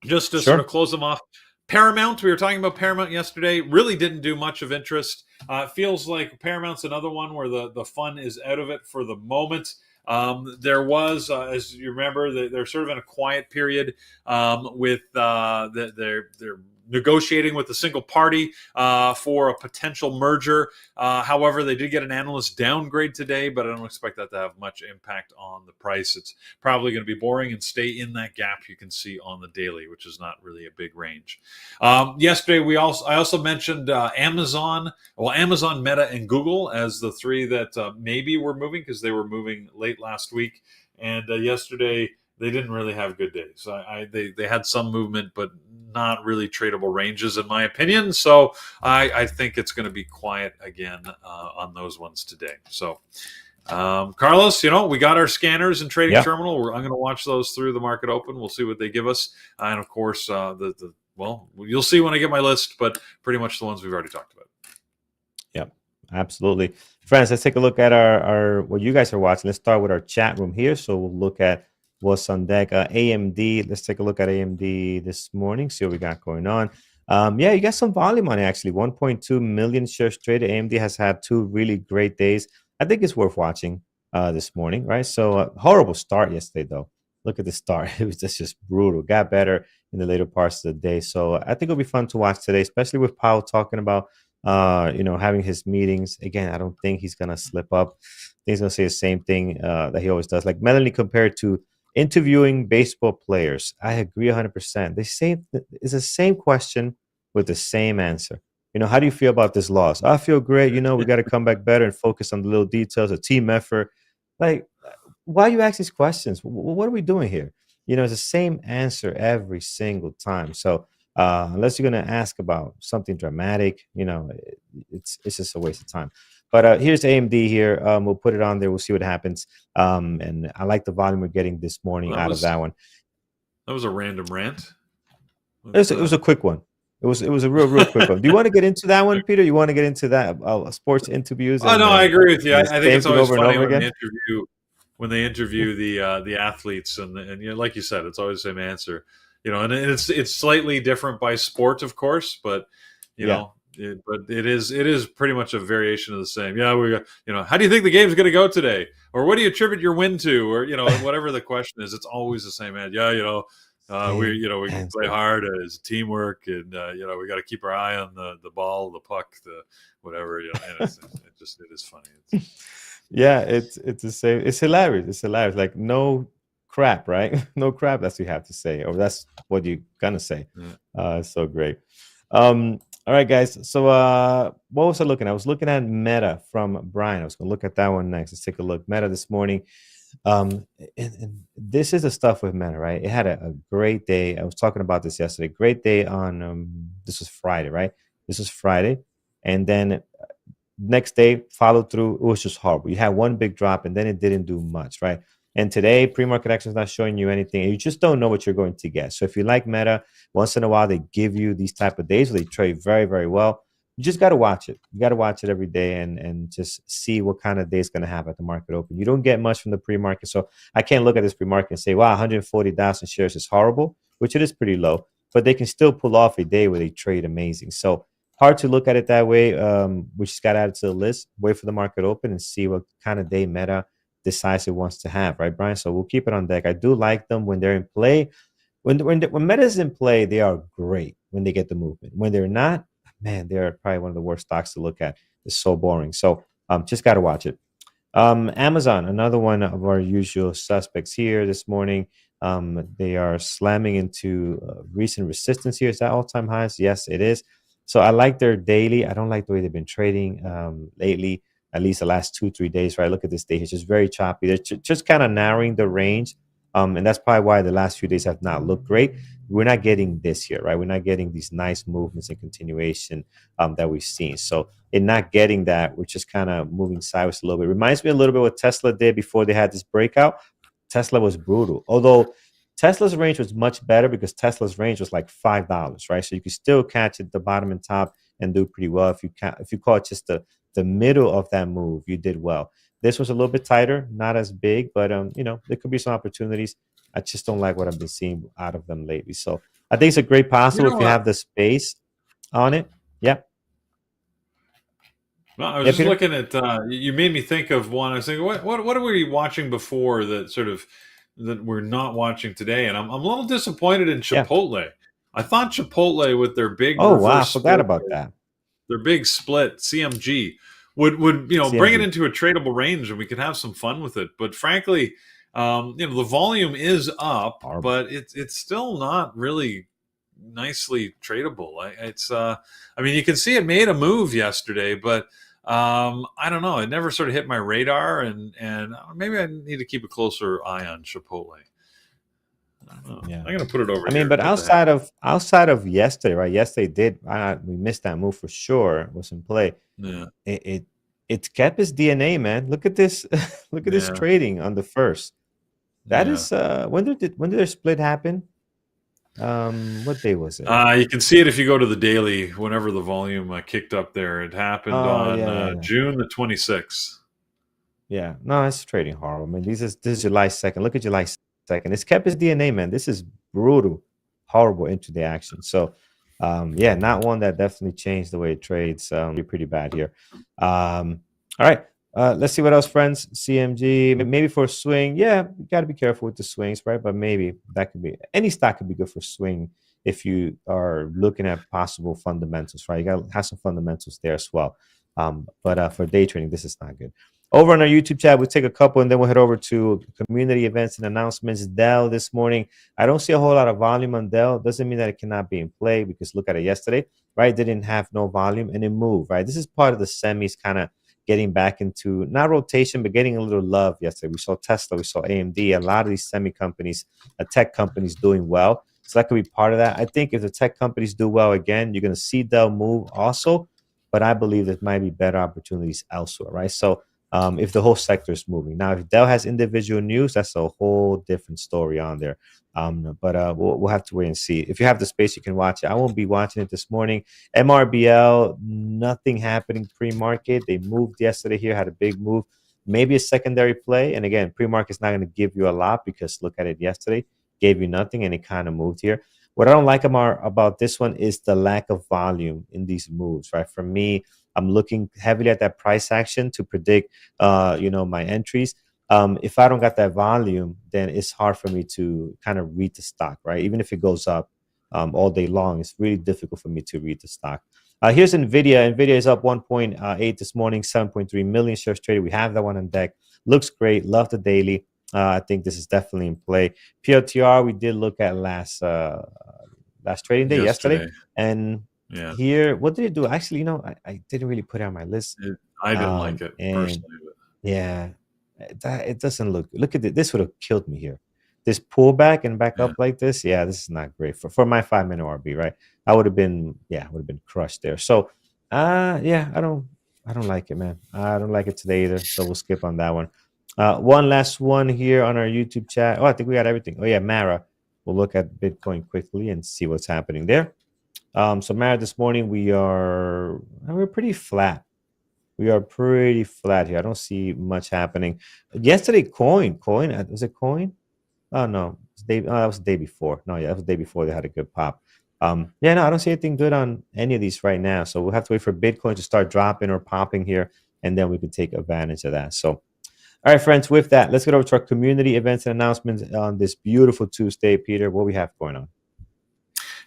Just to sort Sure. of close them off, Paramount, we were talking about Paramount yesterday, really didn't do much of interest. It feels like Paramount's another one where the fun is out of it for the moment. There was, as you remember, they're sort of in a quiet period with they're negotiating with a single party for a potential merger. However, they did get an analyst downgrade today, but I don't expect that to have much impact on the price. It's probably going to be boring and stay in that gap you can see on the daily, which is not really a big range. Yesterday, I also mentioned Amazon, Meta, and Google as the three that maybe were moving because they were moving late last week. And yesterday, they didn't really have good days. They had some movement, but not really tradable ranges, in my opinion. So I think it's going to be quiet again on those ones today. So, Carlos, we got our scanners and trading terminal. I'm going to watch those through the market open. We'll see what they give us, and of course, well, you'll see when I get my list. But pretty much the ones we've already talked about. Yep, absolutely. Friends, let's take a look at our what you guys are watching. Let's start with our chat room here. So we'll look at what's on deck. AMD. Let's take a look at AMD this morning. See what we got going on. Yeah, you got some volume on it actually. 1.2 million shares traded. AMD has had 2 really great days. I think it's worth watching this morning, right? So horrible start yesterday, though. Look at the start. It was just brutal. Got better in the later parts of the day. So I think it'll be fun to watch today, especially with Powell talking about having his meetings. Again, I don't think he's gonna slip up. I think he's gonna say the same thing that he always does. Like Melanie compared to interviewing baseball players. I agree 100%. They say it's the same question with the same answer. How do you feel about this loss? I feel great. We got to come back better and focus on the little details, a team effort. Like, why you ask these questions? What are we doing here? It's the same answer every single time. So unless you're going to ask about something dramatic, it's just a waste of time. But here's AMD here. We'll put it on there. We'll see what happens. And I like the volume we're getting this morning out of that one. That was a random rant. It was a quick one. It was a real quick one. Do you want to get into that one, Peter? You want to get into that sports interviews? No, I agree with you. I think it's always over funny and over when again. they interview the athletes, and like you said, it's always the same answer. And it's slightly different by sport, of course, but but it is pretty much a variation of the same. Yeah, we how do you think the game's going to go today, or what do you attribute your win to, or whatever the question is, it's always the same. Yeah, we can play hard as teamwork, and we got to keep our eye on the ball, the puck, the whatever. And it is funny. Yeah, it's the same. It's hilarious. It's hilarious. Like no crap, right? No crap. That's what you have to say, or that's what you're gonna say. Yeah. It's so great. All right, guys. So what was I looking at? I was looking at Meta from Brian. I was gonna look at that one next. Let's take a look. Meta this morning. And this is the stuff with Meta, right? It had a great day. I was talking about this yesterday. Great day on this was Friday, right? This was Friday, and then next day followed through. It was just horrible. You had one big drop, and then it didn't do much, right? And today, pre-market action is not showing you anything, and you just don't know what you're going to get. So if you like Meta, once in a while they give you these type of days where they trade very, very well. You just got to watch it. You got to watch it every day and just see what kind of day it's going to have at the market open. You don't get much from the pre-market. So I can't look at this pre-market and say, wow, 140,000 shares is horrible, which it is pretty low, but they can still pull off a day where they trade amazing. So hard to look at it that way. We just got added to the list, wait for the market open and see what kind of day Meta decides it wants to have, right, Brian? So we'll keep it on deck. I do like them when they're in play. When Meta is in play, they are great when they get the movement. When they're not, man, they're probably one of the worst stocks to look at. It's so boring. So just got to watch it. Amazon, another one of our usual suspects here this morning. They are slamming into recent resistance here. Is that all-time highs? Yes, it is. So I like their daily. I don't like the way they've been trading lately, at least the last 2-3 days, right? Look at this day. It's just very choppy. They're just kind of narrowing the range. And that's probably why the last few days have not looked great. We're not getting this here, right? We're not getting these nice movements and continuation that we've seen. So in not getting that, we're just kind of moving sideways a little bit. It reminds me a little bit what Tesla did before they had this breakout. Tesla was brutal. Although Tesla's range was much better because Tesla's range was like $5, right? So you could still catch at the bottom and top and do pretty well. If you caught just the middle of that move, you did well. This was a little bit tighter, not as big, but there could be some opportunities. I just don't like what I've been seeing out of them lately. So I think it's a great possible if you what? have the space on it. Yeah. Well, I was Yeah, just Peter? looking at. You made me think of one. I was thinking, what were we watching before that sort of that we're not watching today? And I'm a little disappointed in Yeah. Chipotle. I thought Chipotle with their big Oh, wow. I reverse forgot split, about that. their big split CMG would bring it CMG. into a tradable range and we could have some fun with it. But frankly, the volume is up, Horrible. but it's still not really nicely tradable. I mean, you can see it made a move yesterday, but I don't know. It never sort of hit my radar, and maybe I need to keep a closer eye on Chipotle. I don't know. Yeah. I'm gonna put it over I here. mean, but What the heck? outside of yesterday, right? Yesterday we missed that move for sure. It was in play. Yeah, It kept its DNA, man. Look at this. Look at this yeah, trading on the first. That yeah. is when did their split happen? What day was it? You can see it if you go to the daily. Whenever the volume kicked up there, it happened Oh, on yeah, yeah, yeah. June the 26th. Yeah. No, it's trading horrible. I mean, this is July 2nd. Look at July 2nd. It's kept its DNA, man. This is brutal, horrible intraday action. So yeah, not one that definitely changed the way it trades. Pretty bad here. All right. Let's see what else, friends. CMG, maybe for a swing. Yeah, you got to be careful with the swings, right? But maybe that could be any stock could be good for swing if you are looking at possible fundamentals, right? You got to have some fundamentals there as well. But for day trading, this is not good. Over on our YouTube chat, we'll take a couple and then we'll head over to community events and announcements. Dell this morning. I don't see a whole lot of volume on Dell. Doesn't mean that it cannot be in play because look at it yesterday, right? They didn't have no volume and it moved, right? This is part of the semis kind of getting back into not rotation, but getting a little love yesterday. We saw Tesla, we saw AMD, a lot of these semi companies, tech companies doing well. So that could be part of that. I think if the tech companies do well again, you're going to see Dell move also, but I believe there might be better opportunities elsewhere, right? So if the whole sector is moving. Now, if Dell has individual news, that's a whole different story on there. But we'll have to wait and see. If you have the space, you can watch it. I won't be watching it this morning. MRBL, nothing happening pre-market. They moved yesterday here, had a big move. Maybe a secondary play. And again, pre-market's not going to give you a lot because look at it yesterday. Gave you nothing, and it kind of moved here. What I don't like about this one is the lack of volume in these moves, right? For me, I'm looking heavily at that price action to predict, my entries. If I don't got that volume, then it's hard for me to kind of read the stock, right? Even if it goes up all day long, it's really difficult for me to read the stock. Here's Nvidia. Nvidia is up 1.8 this morning, 7.3 million shares traded. We have that one on deck. Looks great. Love the daily. I think this is definitely in play. PLTR, we did look at last trading day yesterday. And Yeah, here, what did it do? Actually, I didn't really put it on my list. I didn't like it And personally. yeah, it doesn't look at it. This would have killed me here. This pullback and back Yeah. up like this, yeah, this is not great for my 5-minute RB, right? I would have been crushed there. So, yeah, I don't like it, man. I don't like it today either. So we'll skip on that one. One last one here on our YouTube chat. Oh, I think we got everything. Oh yeah, Mara. We'll look at Bitcoin quickly and see what's happening there. So Mara, this morning we're pretty flat. We are pretty flat here. I don't see much happening. Yesterday, coin was it coin? Oh no, that was the day before. No, yeah, that was the day before they had a good pop. Yeah, no, I don't see anything good on any of these right now. So we'll have to wait for Bitcoin to start dropping or popping here, and then we can take advantage of that. So, all right, friends, with that, let's get over to our community events and announcements on this beautiful Tuesday. Peter, what we have going on?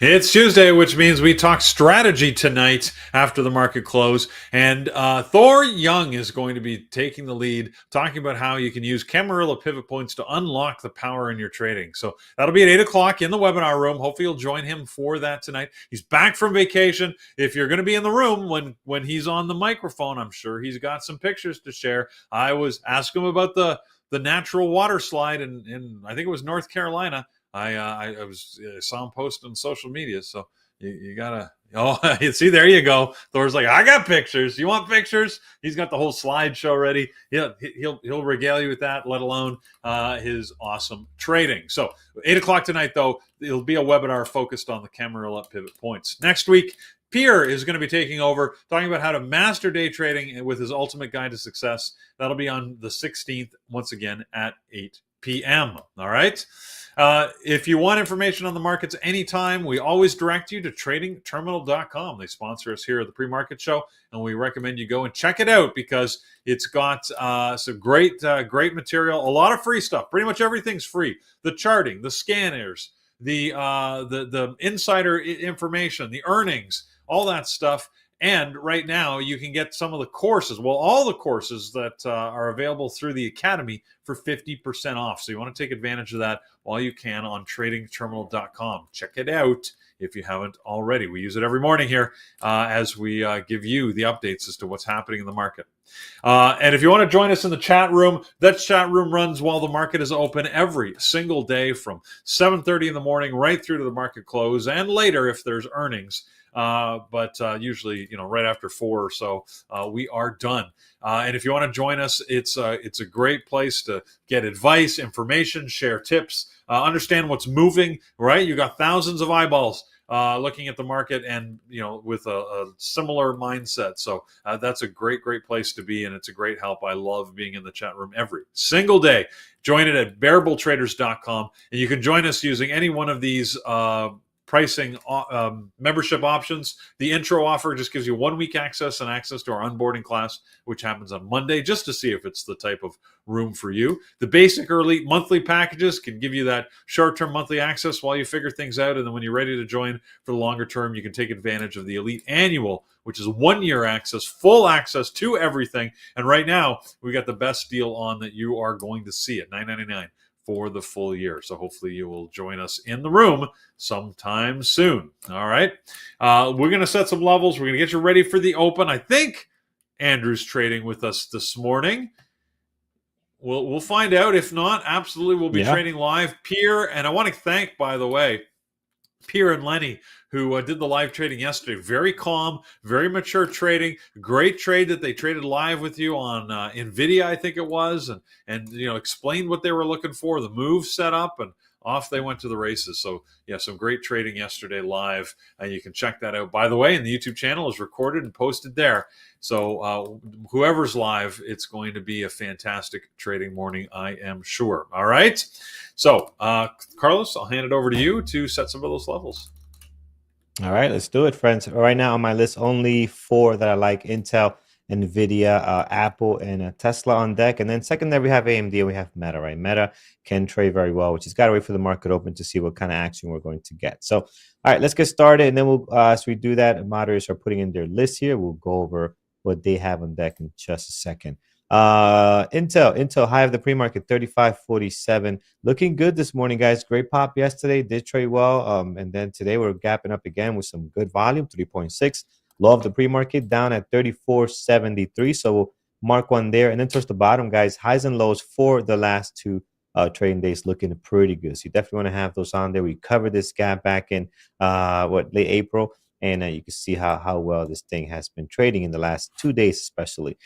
It's Tuesday, which means we talk strategy tonight after the market close. And Thor Young is going to be taking the lead, talking about how you can use Camarilla pivot points to unlock the power in your trading. So that'll be at 8 o'clock in the webinar room. Hopefully you'll join him for that tonight. He's back from vacation. If you're going to be in the room when he's on the microphone, I'm sure he's got some pictures to share. I was asking him about the natural water slide in I think it was North Carolina. I saw him post on social media, so you gotta. Oh, see, there you go. Thor's like, I got pictures. You want pictures? He's got the whole slideshow ready. He'll regale you with that. Let alone his awesome trading. So 8 o'clock tonight, though, it'll be a webinar focused on the Camarilla pivot points. Next week, Pierre is going to be taking over, talking about how to master day trading with his ultimate guide to success. That'll be on the 16th, once again, at 8 p.m. All right. If you want information on the markets anytime, we always direct you to tradingterminal.com. They sponsor us here at the Pre-Market Show, and we recommend you go and check it out because it's got some great material, a lot of free stuff. Pretty much everything's free. The charting, the scanners, the insider information, the earnings, all that stuff. And right now, you can get some of the courses. Well, all the courses that are available through the Academy for 50% off. So you want to take advantage of that while you can on tradingterminal.com. Check it out if you haven't already. We use it every morning here as we give you the updates as to what's happening in the market. And if you want to join us in the chat room, that chat room runs while the market is open every single day from 7:30 in the morning right through to the market close, and later if there's earnings. But usually, right after 4 or so, we are done. And if you want to join us, it's a great place to get advice, information, share tips, understand what's moving. Right, you got thousands of eyeballs looking at the market, and with a similar mindset. So that's a great place to be, and it's a great help. I love being in the chat room every single day. Join it at bearbultraders.com, and you can join us using any one of these pricing membership options. The intro offer just gives you 1 week access and access to our onboarding class, which happens on Monday, just to see if it's the type of room for you. The basic or elite monthly packages can give you that short-term monthly access while you figure things out, and then when you're ready to join for the longer term, you can take advantage of the elite annual, which is 1 year access, full access to everything. And right now, we got the best deal on that you are going to see at $9.99 for the full year. So hopefully you will join us in the room sometime soon. All right. We're going to set some levels. We're going to get you ready for the open. I think Andrew's trading with us this morning. We'll find out. If not, absolutely we'll be trading live. Pierre, and I want to thank, by the way, Pierre and Lenny, who did the live trading yesterday. Very calm, very mature trading. Great trade that they traded live with you on Nvidia, I think it was, and explained what they were looking for, the move set up, and off they went to the races. So yeah, some great trading yesterday live. You can check that out. By the way, and the YouTube channel is recorded and posted there. So whoever's live, it's going to be a fantastic trading morning, I am sure. All right. So Carlos, I'll hand it over to you to set some of those levels. All right, let's do it, friends. Right now on my list, only 4 that I like: Intel, Nvidia, Apple, and Tesla on deck. And then second there, we have AMD and we have Meta, right? Meta can trade very well, which has got to wait for the market open to see what kind of action we're going to get. So, all right, let's get started. And then we'll, as we do that, moderators are putting in their list here. We'll go over what they have on deck in just a second. Intel high of the pre-market 35.47, looking good this morning, guys. Great pop yesterday, did trade well, and then today we're gapping up again with some good volume, 3.6. Low of the pre-market down at 34.73, so we'll mark one there. And then towards the bottom, guys, highs and lows for the last 2 trading days looking pretty good. So you definitely want to have those on there. We covered this gap back in late April. And you can see how well this thing has been trading in the last 2 days, especially.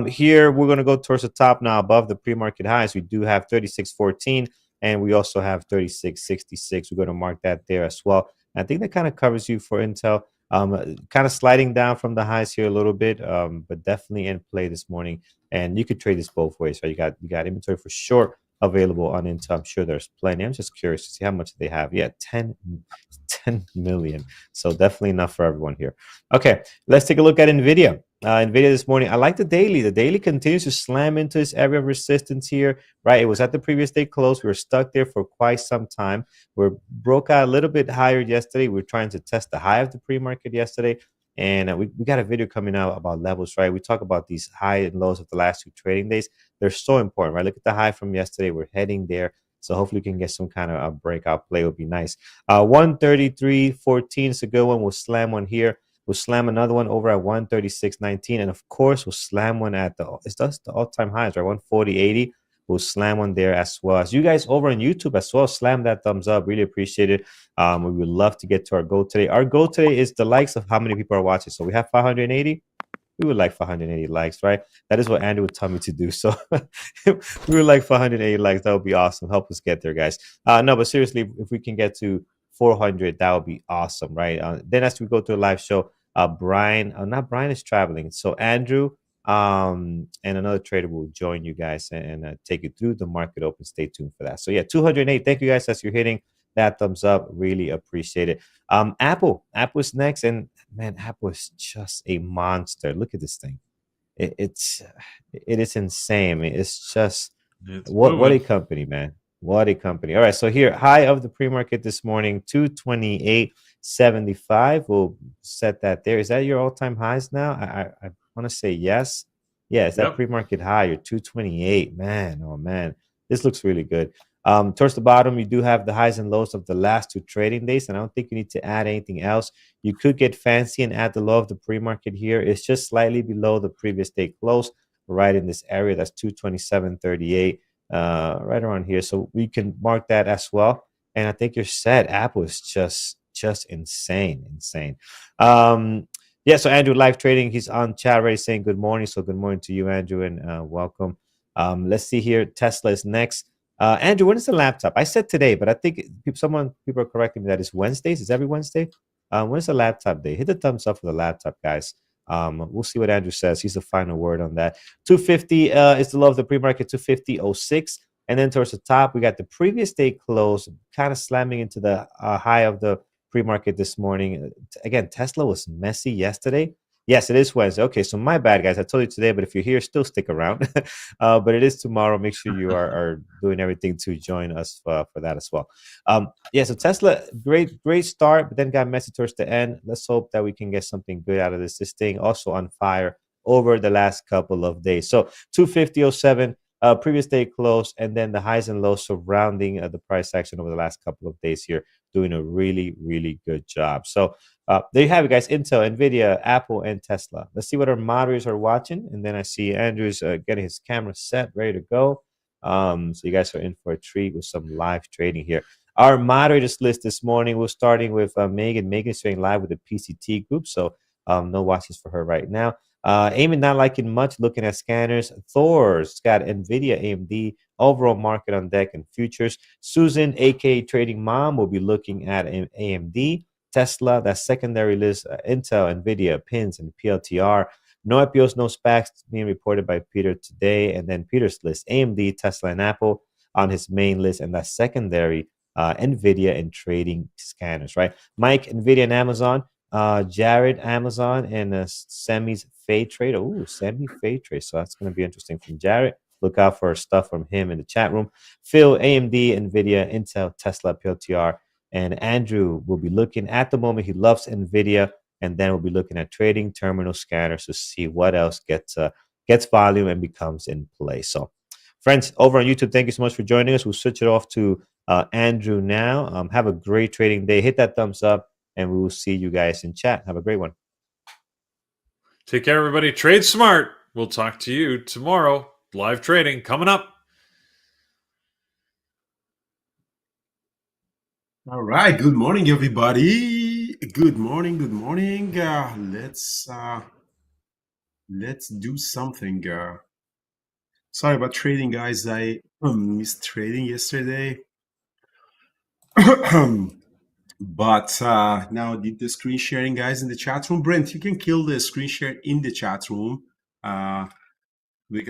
Here, we're going to go towards the top now above the pre-market highs. We do have 36.14, and we also have 36.66. We're going to mark that there as well. And I think that kind of covers you for Intel. Kind of sliding down from the highs here a little bit, but definitely in play this morning. And you could trade this both ways. Right? You got inventory for sure available on Intel. I'm sure there's plenty. I'm just curious to see how much they have. Yeah, 10 million. So definitely enough for everyone here. Okay, let's take a look at Nvidia. Nvidia this morning, I like the daily. The daily continues to slam into this area of resistance here, right? It was at the previous day close. We were stuck there for quite some time. We broke out a little bit higher yesterday. We were trying to test the high of the pre-market yesterday. And we got a video coming out about levels, right? We talk about these high and lows of the last 2 trading days. They're so important, right? Look at the high from yesterday. We're heading there. So hopefully we can get some kind of a breakout play. It would be nice. 133.14 is a good one. We'll slam one here. We'll slam another one over at 136.19. And of course, we'll slam one at the all-time highs, right? 140.80. We'll slam one there as well. As you guys over on YouTube as well, slam that thumbs up. Really appreciate it. We would love to get to our goal today. Our goal today is the likes of how many people are watching. So we have 580. We would like 480 likes, right? That is what Andrew would tell me to do. So we would like 480 likes. That would be awesome. Help us get there, guys. No, but seriously, if we can get to 400, that would be awesome, right? Then as we go to a live show, Brian, not Brian is traveling. So Andrew, And another trader will join you guys and take you through the market open. Stay tuned for that. So yeah, 208. Thank you guys as you're hitting that thumbs up. Really appreciate it. Apple's next, and man, Apple is just a monster. Look at this thing. It is insane. I mean, it's just It's what a moving. company, man. What a company. All right, so here, high of the pre-market this morning, 228.75. We'll set that there. Is that your all-time highs now? I want to say yes. Yeah, it's that Yep. pre-market high, your 228. Man, oh man, this looks really good. Towards the bottom, you do have the highs and lows of the last two trading days, and I don't think you need to add anything else. You could get fancy and add the low of the pre-market here. It's just slightly below the previous day close, right in this area. That's 227.38, right around here. So we can mark that as well. And I think you're set. Apple is just insane, insane. Yeah, so Andrew live trading, he's on chat already saying good morning. So good morning to you, Andrew, and welcome. Let's see here. Tesla is next. Andrew, when is the laptop? I said today, but I think people are correcting me that it's Wednesdays. Is every Wednesday? When is the laptop day? Hit the thumbs up for the laptop, guys. We'll see what Andrew says. He's the final word on that. 250 is the low of the pre-market, 250.06. And then towards the top, we got the previous day close, kind of slamming into the high of the pre-market this morning. Again, Tesla was messy yesterday. Yes, it is Wednesday. Okay, so my bad, guys. I told you today, but if you're here, still stick around. But it is tomorrow. Make sure you are doing everything to join us for that as well. Yeah, so Tesla, great start, but then got messy towards the end. Let's hope that we can get something good out of this. This thing also on fire over the last couple of days. So 250.07, previous day close, and then the highs and lows surrounding the price action over the last couple of days here, doing a really good job. So there you have it, guys. Intel, Nvidia, Apple, and Tesla. Let's see what our moderators are watching, and then I see Andrew's getting his camera set, ready to go. So you guys are in for a treat with some live trading here. Our moderators list this morning, we're starting with Megan. Megan's trading live with the PCT group, so no watches for her right now. Eamon not liking much, looking at scanners. Thor's got Nvidia, AMD, overall market on deck and futures. Susan, aka Trading Mom, will be looking at AMD. Tesla, that secondary list, Intel, Nvidia, PINs, and PLTR. No IPOs, no SPACs being reported by Peter today. And then Peter's list, AMD, Tesla, and Apple on his main list, and that secondary, Nvidia and trading scanners, right? Mike, Nvidia and Amazon. Jared, Amazon, and Semi's Fade Trade. Oh, Semi Fade Trade. So that's going to be interesting from Jared. Look out for stuff from him in the chat room. Phil, AMD, Nvidia, Intel, Tesla, PLTR. And Andrew will be looking at the moment. He loves Nvidia, and then we'll be looking at trading terminal scanners to see what else gets volume and becomes in play. So, friends, over on YouTube, thank you so much for joining us. We'll switch it off to Andrew now. Have a great trading day. Hit that thumbs up, and we will see you guys in chat. Have a great one. Take care, everybody. Trade smart. We'll talk to you tomorrow. Live trading coming up. All right. Good morning, everybody. Good morning. Let's do something. Sorry about trading, guys. I missed trading yesterday. But now did the screen sharing, guys, in the chat room. Brent, you can kill the screen share in the chat room. I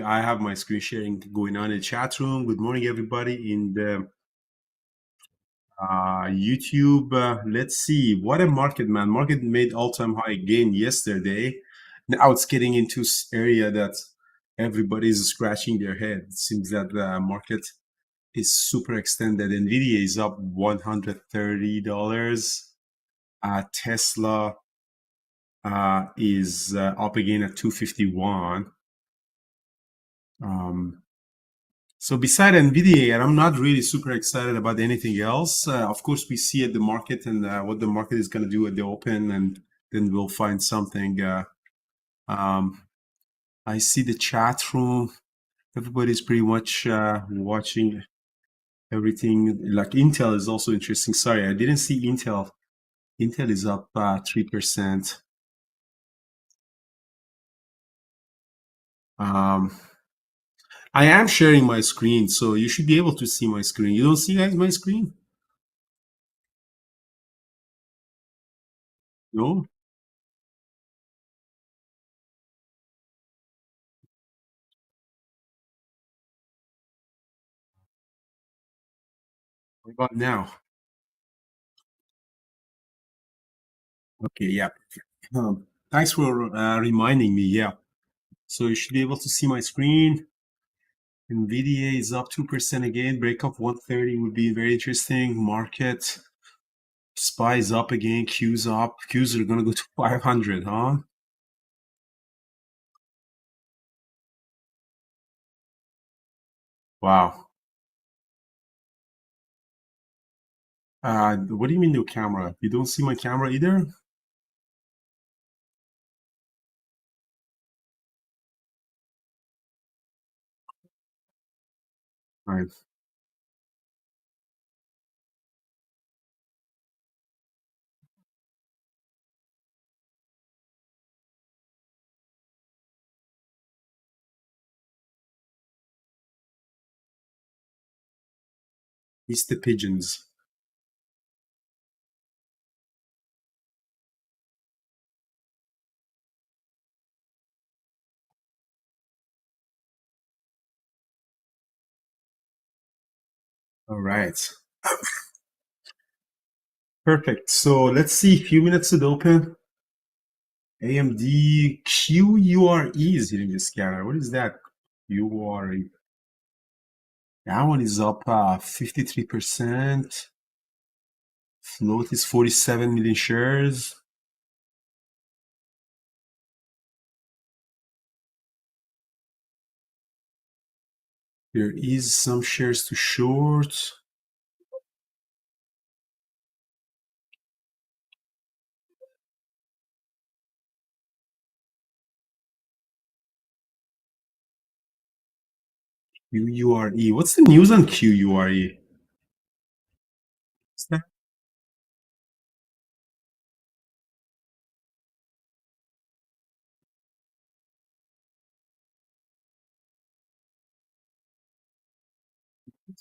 have my screen sharing going on in the chat room. Good morning, everybody in the YouTube. Let's see. What a market, man. Market made all-time high again yesterday. Now it's getting into area that everybody's scratching their head. It seems that the market is super extended. Nvidia is up $130. Tesla is up again at 251. So beside Nvidia, and I'm not really super excited about anything else. Of course, we see at the market and what the market is going to do at the open, and then we'll find something. I see the chat room. Everybody's pretty much watching everything. Like Intel is also interesting. Sorry, I didn't see Intel. Intel is up 3%. I am sharing my screen, so you should be able to see my screen. You don't see, guys, my screen? No? What about now? Okay, yeah. Thanks for reminding me. Yeah. So you should be able to see my screen. Nvidia is up 2% again. Breakup 130 would be very interesting. Market. SPY is up again. Q's up. Q's are going to go to 500, huh? Wow. What do you mean no camera? You don't see my camera either? All right. It's the pigeons. All right. Perfect. So let's see. A few minutes to open. AMD QURE is hitting the scanner. What is that? QURE. That one is up 53%. Float is 47 million shares. There is some shares to short. QURE. What's the news on QURE? Is that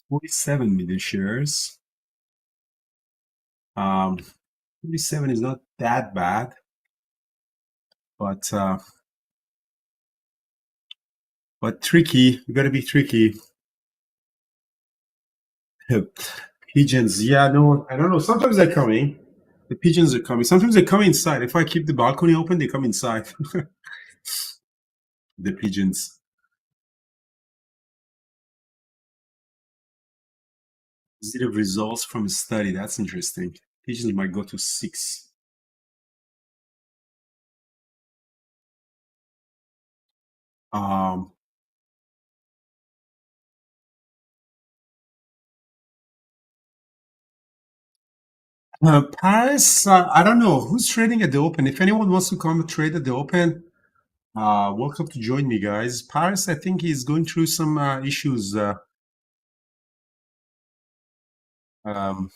47 million shares? 47 is not that bad, but tricky. You gotta be tricky. Pigeons. Yeah, no, I don't know. Sometimes they're coming. The pigeons are coming. Sometimes they come inside. If I keep the balcony open, they come inside. The pigeons. Positive results from a study. That's interesting. Pigeons might go to 6. Um, Paris, I don't know who's trading at the open. If anyone wants to come trade at the open, welcome to join me, guys. Paris, I think he's going through some issues. Um,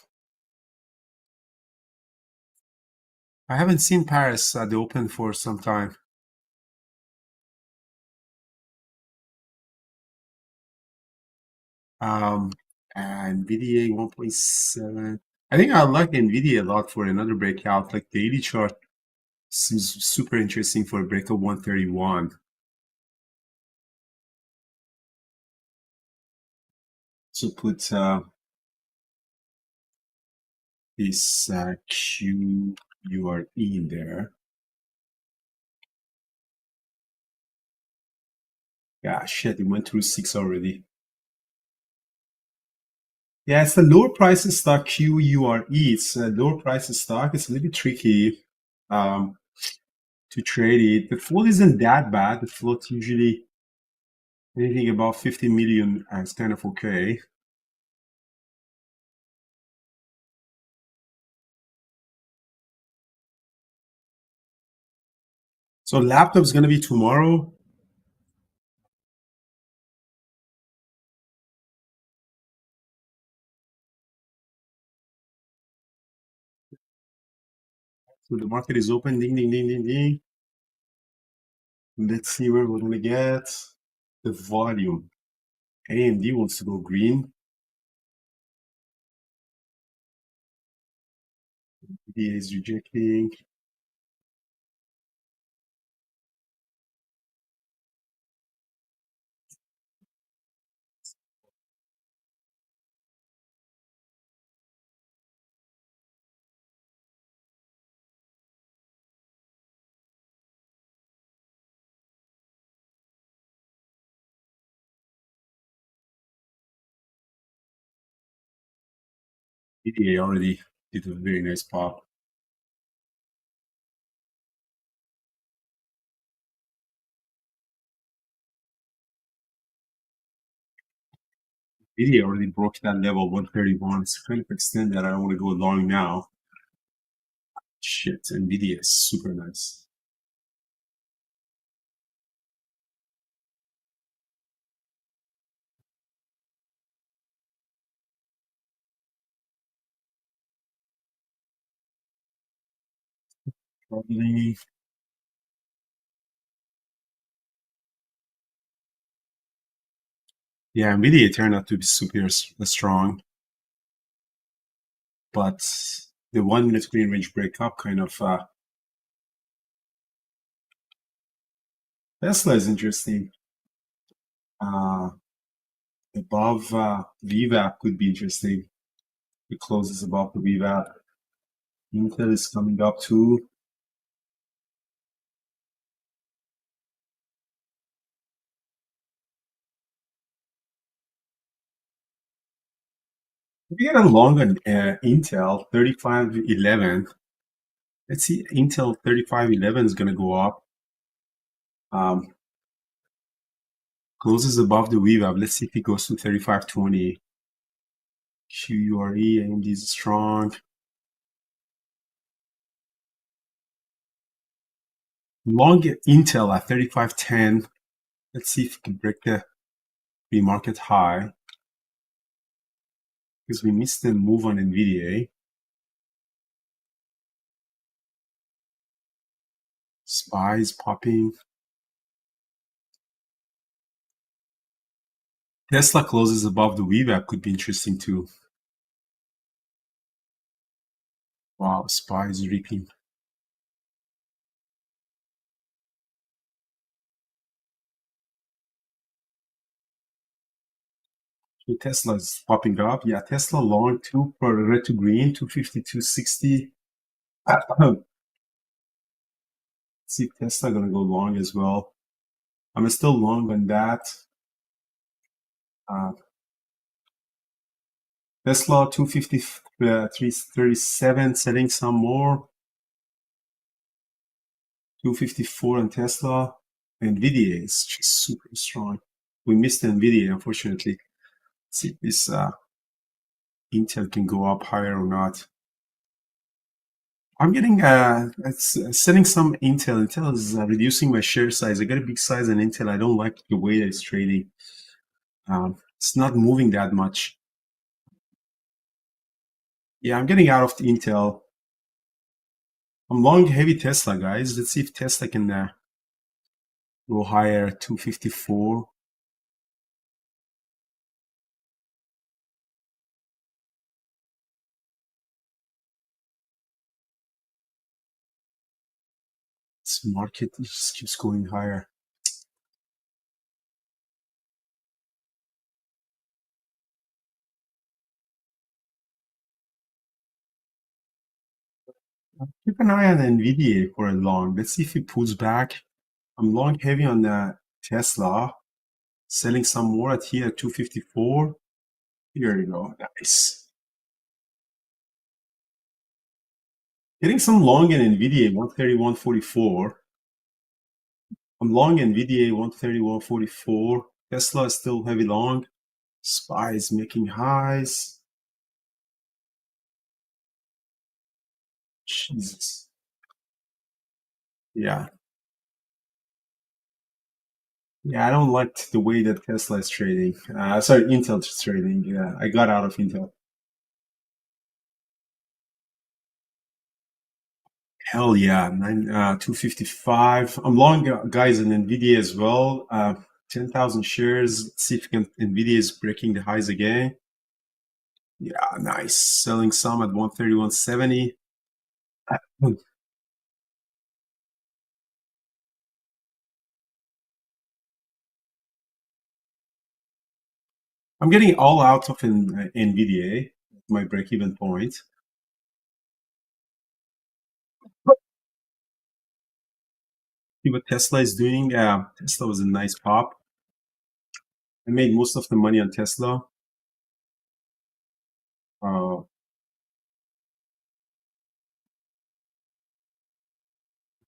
I haven't seen Paris at the open for some time. Nvidia 1.7. I think I like Nvidia a lot for another breakout. Like daily chart seems super interesting for a breakout 131. So put this QURE in there. Yeah, shit, it went through 6 already. Yeah, it's the lower prices stock QURE. It's a lower prices stock. It's a little bit tricky to trade it. The float isn't that bad. The float usually anything about 50 million is kind of okay. So laptop's gonna be tomorrow. So the market is open. Ding, ding, ding, ding, ding. Let's see where we're gonna get the volume. AMD wants to go green. Nvidia is rejecting. Nvidia already did a very nice pop. Nvidia already broke that level 131. It's kind of extend that. I don't want to go long now. Shit, Nvidia is super nice. Probably. Yeah, Nvidia turned out to be super strong, but the 1 minute green range breakup kind of Tesla is interesting. Above VWAP could be interesting. It closes above the VWAP. Intel is coming up too. We get a long on Intel 3511. Let's see, Intel 3511 is going to go up. Closes above the VWAP. Let's see if it goes to 3520. QURE, AMD is strong. Long Intel at 3510. Let's see if it can break the pre-market high. Because we missed the move on Nvidia. SPY is popping. Tesla closes above the VWAP could be interesting too. Wow, SPY is reaping. So Tesla is popping up. Yeah, Tesla long two for red to green, 250, 260. See if Tesla gonna go long as well. I'm still long on that. Tesla 250, 337, selling some more. 254 on Tesla. Nvidia is just super strong. We missed Nvidia, unfortunately. Let's see if this Intel can go up higher or not. I'm getting selling some Intel. Intel is reducing my share size. I got a big size on Intel. I don't like the way it's trading. It's not moving that much. Yeah, I'm getting out of the Intel. I'm long heavy Tesla, guys. Let's see if Tesla can go higher, 254. This market just keeps going higher. Keep an eye on Nvidia for a long. Let's see if it pulls back. I'm long heavy on the Tesla. Selling some more at here, 254. Here you go. Nice. Getting some long in Nvidia, 131.44. I'm long Nvidia, 131.44. Tesla is still heavy long. SPY is making highs. Jesus. Yeah. Yeah, I don't like the way that Tesla is trading. Sorry, Intel is trading. Yeah, I got out of Intel. Hell yeah, 255. I'm long, guys, in Nvidia as well. 10,000 shares. Let's see if Nvidia is breaking the highs again. Yeah, nice. Selling some at 131.70. I'm getting all out of Nvidia, my break-even point. See what Tesla is doing. Tesla was a nice pop. I made most of the money on Tesla.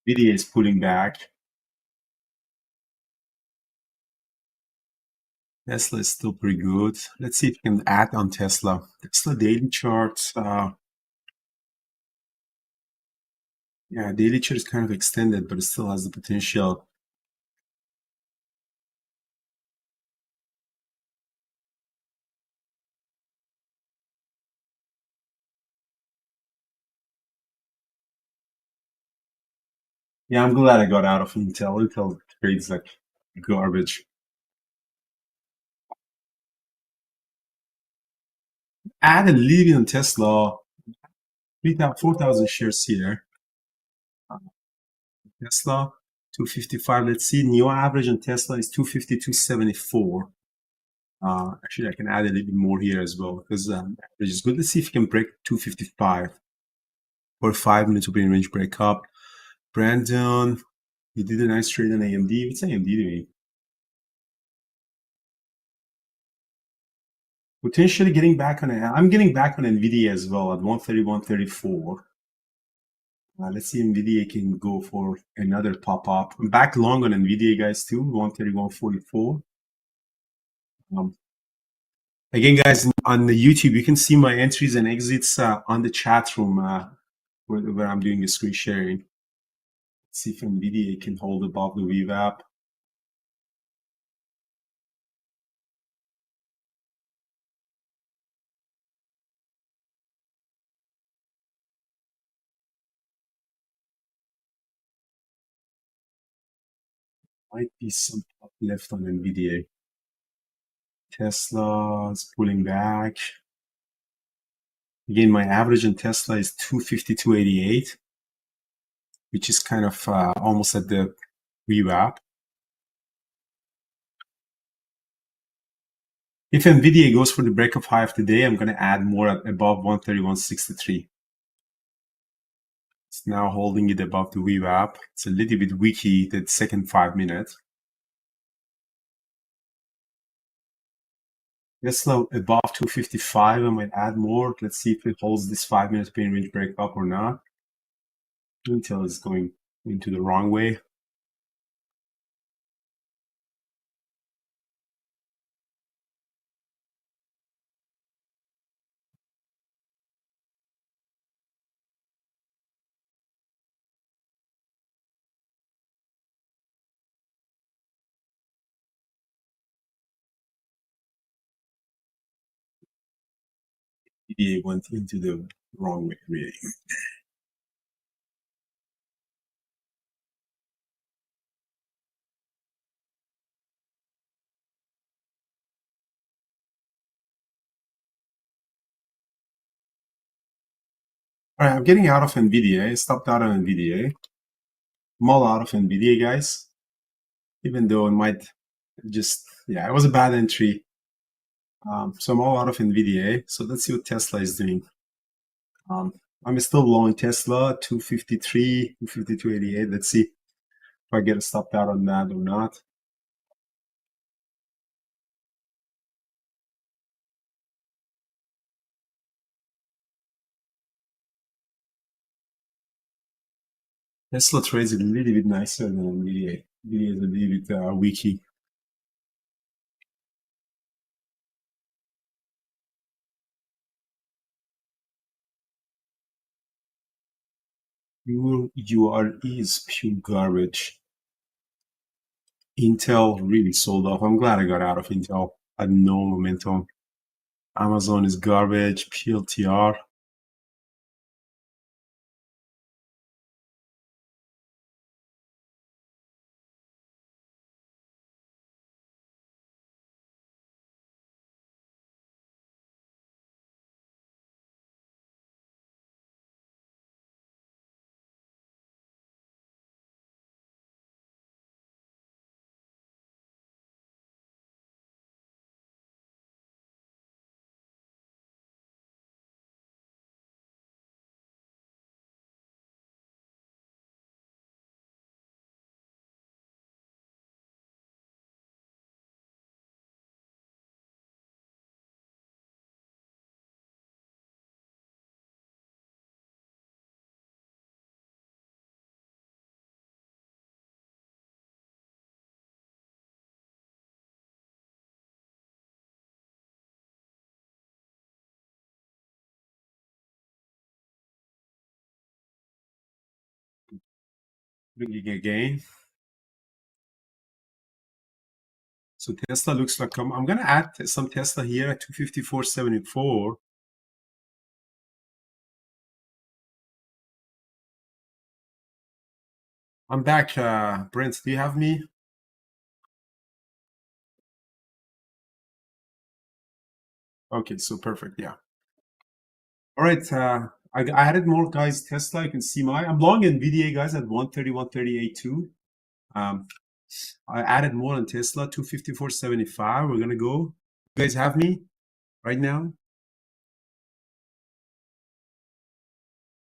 Nvidia is pulling back. Tesla is still pretty good. Let's see if we can add on Tesla. Tesla daily chart. Yeah, daily chart is kind of extended, but it still has the potential. Yeah, I'm glad I got out of Intel. Intel trades like garbage. Add a little bit on Tesla. 4,000 shares here. Tesla, 255. Let's see. New average on Tesla is 250, 274. Actually, I can add a little bit more here as well because average is good. Let's see if we can break 255 for 5 minutes opening range breakup. Brandon, you did a nice trade on AMD. What's AMD doing? Potentially getting back on. I'm getting back on Nvidia as well at 130, 134. Let's see Nvidia can go for another pop up. I'm back long on Nvidia, guys, too. 130, 144. Again, guys, on the YouTube, you can see my entries and exits on the chat room where I'm doing the screen sharing. Let's see if Nvidia can hold above the VWAP. Might be some top left on Nvidia. Tesla's pulling back. Again, my average on Tesla is 250, 288, which is kind of almost at the VWAP. If Nvidia goes for the break of high of the day, I'm going to add more at above 130, 163. It's now holding it above the VWAP. It's a little bit weaky the second 5 minutes. Tesla above 255, I might add more. Let's see if it holds this 5 minutes pain range break up or not. Intel is going into the wrong way. EDA went into the wrong way, really. All right, I'm getting out of NVIDIA. I stopped out on NVIDIA. I'm all out of NVIDIA, guys. Even though it might just, yeah, it was a bad entry. So I'm all out of NVIDIA. So let's see what Tesla is doing. I'm still low in Tesla, 253, 252.88. Let's see if I get a stopped out on that or not. Tesla trades a little bit nicer than NVIDIA. NVIDIA is a little bit weaky. Your UR is pure garbage. Intel really sold off. I'm glad I got out of Intel. I had no momentum. Amazon is garbage. PLTR. Bringing again. So Tesla looks like I'm gonna add some Tesla here at 254.74. I'm back, Brent. Do you have me? Okay, so perfect. Yeah. All right. I added more guys Tesla. You can see I'm long Nvidia guys at 130, 138 too. I added more on Tesla 254.75. We're gonna go. You guys have me right now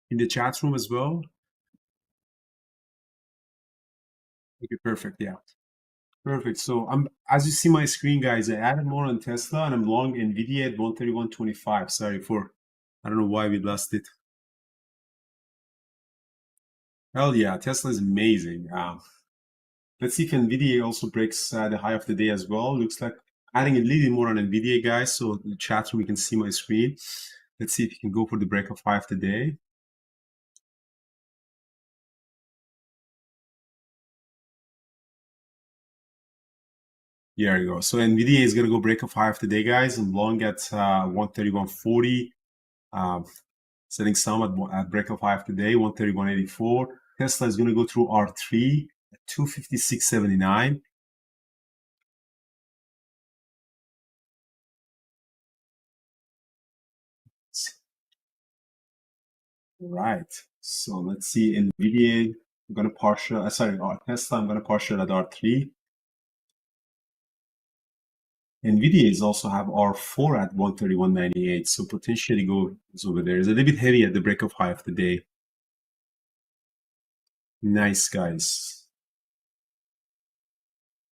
in the chat room as well. Okay, perfect. Yeah. Perfect. So as you see my screen, guys, I added more on Tesla and I'm long Nvidia at 131.25. Sorry for, I don't know why we lost it. Hell yeah, Tesla is amazing. Let's see if Nvidia also breaks the high of the day as well. Looks like adding a little bit more on Nvidia, guys. So in the chat room, you can see my screen. Let's see if you can go for the break of high of the day. There you go. So Nvidia is gonna go break of high of the day, guys. I'm long at 131.40. Setting some at break of high of the day, 131.84. Tesla is gonna go through R3 at 256.79. Right. So let's see. Nvidia, I'm gonna partial. Tesla, I'm gonna partial at R3. Nvidia is also have R4 at 131.98, so potentially goes over there. It's a little bit heavy at the break of high of the day. Nice, guys.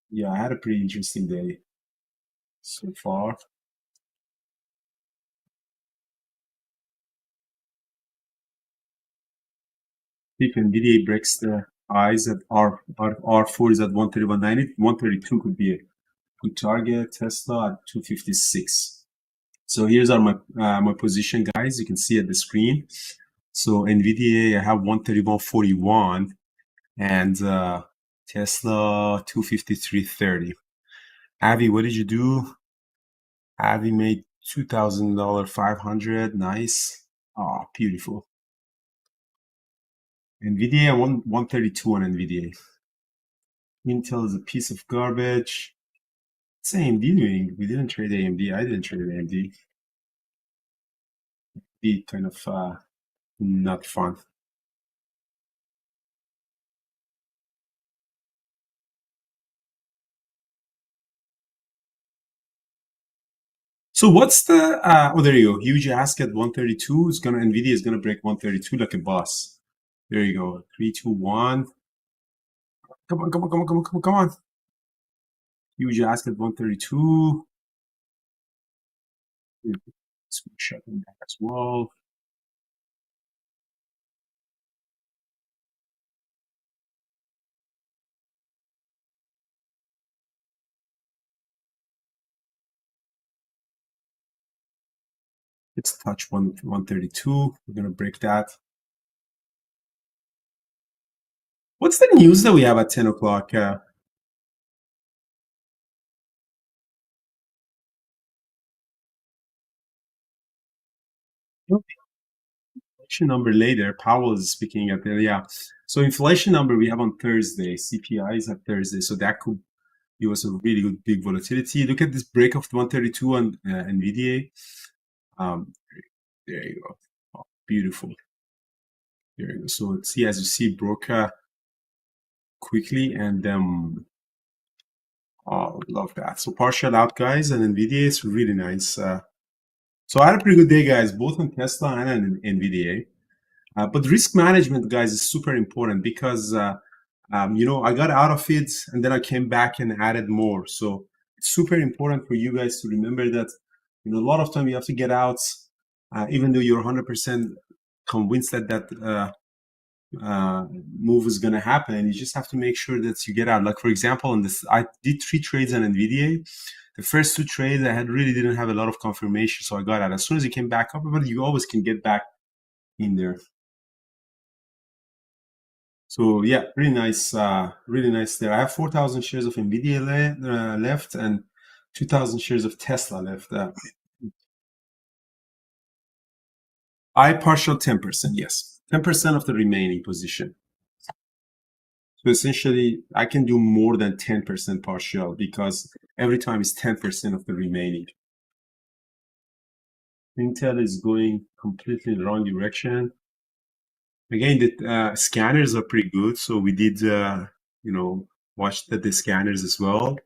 Yeah, I had a pretty interesting day so far. If Nvidia breaks the highs at R4 is at 131.90, 132 could be a good target. Tesla at 256. So here's my my position, guys. You can see at the screen. So Nvidia, I have 131.41 and Tesla 253.30. Avi, what did you do? Avi made $2,000, 500. Nice. Oh, beautiful. Nvidia 132 on Nvidia. Intel is a piece of garbage. What's AMD doing? We didn't trade AMD. I didn't trade AMD. Be kind of not fun. So what's the oh, there you go. Huge ask at 132. Nvidia is gonna break 132 like a boss. There you go. 3, 2, 1. Come on, come on, come on, come on, come on, come on. Huge ask at 132. Shutting back as well. Let's touch 132. We're gonna break that. What's the news that we have at 10 o'clock? Inflation number later. Powell is speaking at there. Yeah. So inflation number we have on Thursday. CPI is at Thursday. So that could give us a really good big volatility. Look at this break of 132 on Nvidia. There you go. Oh, beautiful. There you go. So see, as you see, broke quickly and oh, love that. So partial out, guys, and Nvidia is really nice. So I had a pretty good day, guys, both on Tesla and on Nvidia. But risk management, guys, is super important because you know, I got out of it and then I came back and added more. So it's super important for you guys to remember that, you know, a lot of time you have to get out, even though you're 100% convinced that that move is going to happen. And you just have to make sure that you get out. Like, for example, on this, I did 3 trades on Nvidia. The first 2 trades, I really didn't have a lot of confirmation, so I got out. As soon as it came back up, but you always can get back in there. So yeah, really nice there. I have 4,000 shares of Nvidia left and 2,000 shares of Tesla left. I partial 10%, yes. 10% of the remaining position. So essentially, I can do more than 10% partial because every time is 10% of the remaining. Intel is going completely in the wrong direction. Again, the scanners are pretty good. So we did, watch the scanners as well.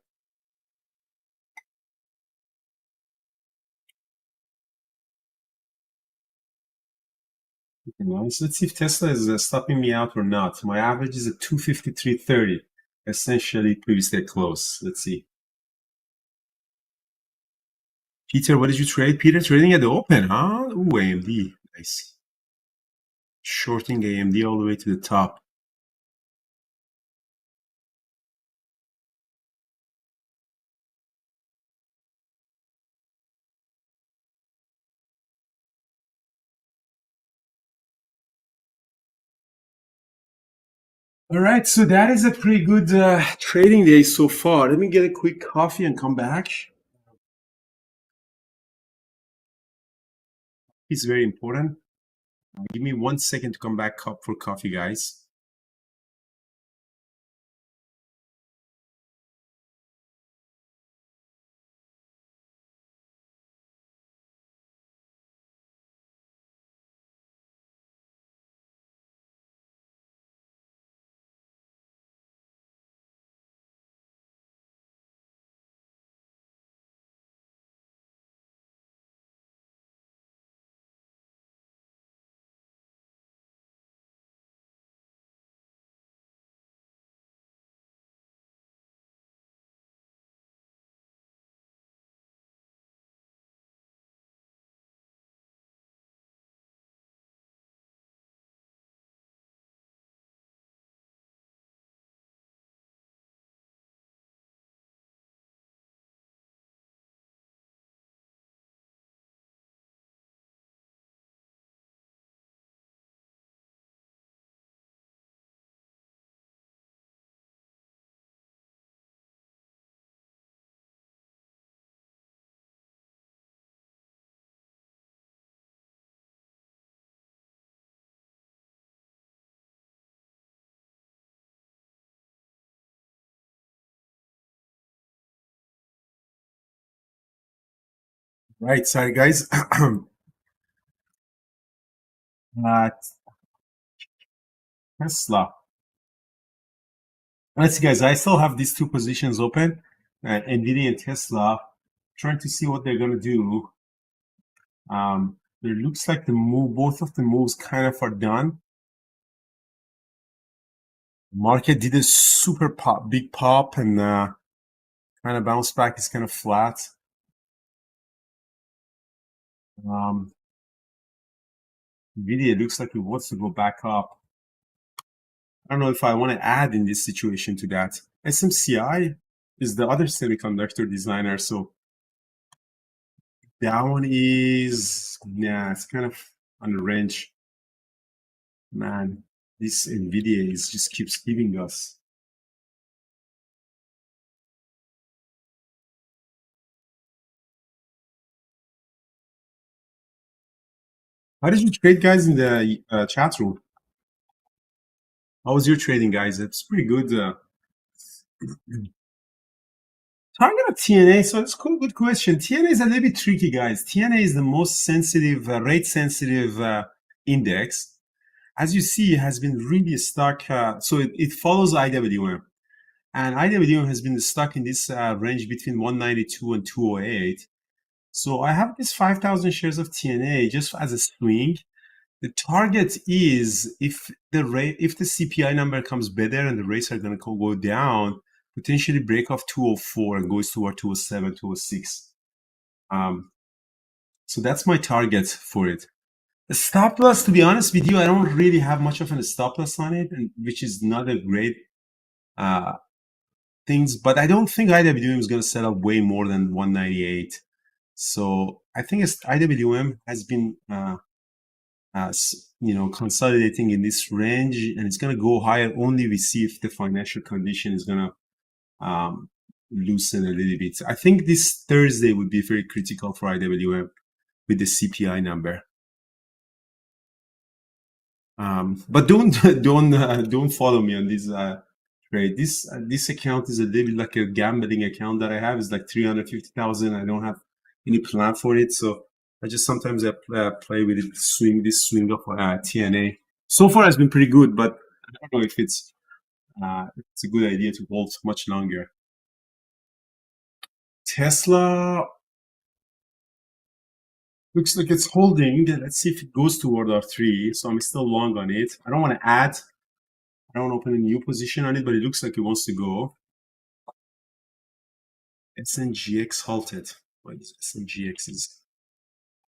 Nice. Let's see if Tesla is stopping me out or not. My average is at 253.30, essentially previous day close. Let's see. Peter, what did you trade? Peter trading at the open, huh? Ooh, AMD. Nice. Shorting AMD all the way to the top. All right, so that is a pretty good trading day so far. Let me get a quick coffee and come back. It's very important. Give me 1 second to come back up for coffee, guys. Right, sorry, guys. Tesla. Let's see, guys. I still have these two positions open, Nvidia and Tesla. Trying to see what they're gonna do. It looks like both of the moves kind of are done. Market did a super big pop, and kind of bounce back. It's kind of flat. Nvidia looks like it wants to go back up. I don't know if I want to add in this situation to that. SMCI is the other semiconductor designer, so that one is, yeah, it's kind of on the range. Man, this Nvidia just keeps giving us. How did you trade, guys, in the chat room? How was your trading, guys? It's pretty good. Target of TNA, so it's a good question. TNA is a little bit tricky, guys. TNA is the most sensitive, rate-sensitive index. As you see, it has been really stuck. So it follows IWM. And IWM has been stuck in this range between 192 and 208. So I have this 5,000 shares of TNA just as a swing. The target is if the CPI number comes better and the rates are going to go down, potentially break off 204 and goes toward 207, 206. So that's my target for it. The stop loss, to be honest with you, I don't really have much of a stop loss on it, which is not a great things, but I don't think IWM is going to set up way more than 198. So I think IWM has been consolidating in this range, and it's going to go higher only we see if the financial condition is going to loosen a little bit. I think this Thursday would be very critical for IWM with the CPI number. But don't follow me on this trade. This account is a little bit like a gambling account that I have. It's like 350,000. I don't have any plan for it, so I just sometimes play with it, this swing of TNA. So far, it's been pretty good, but I don't know if it's a good idea to hold much longer. Tesla looks like it's holding. Let's see if it goes toward R3. So I'm still long on it. I don't want to add. I don't want to open a new position on it, but it looks like it wants to go. SNGX halted. What is SNGX is?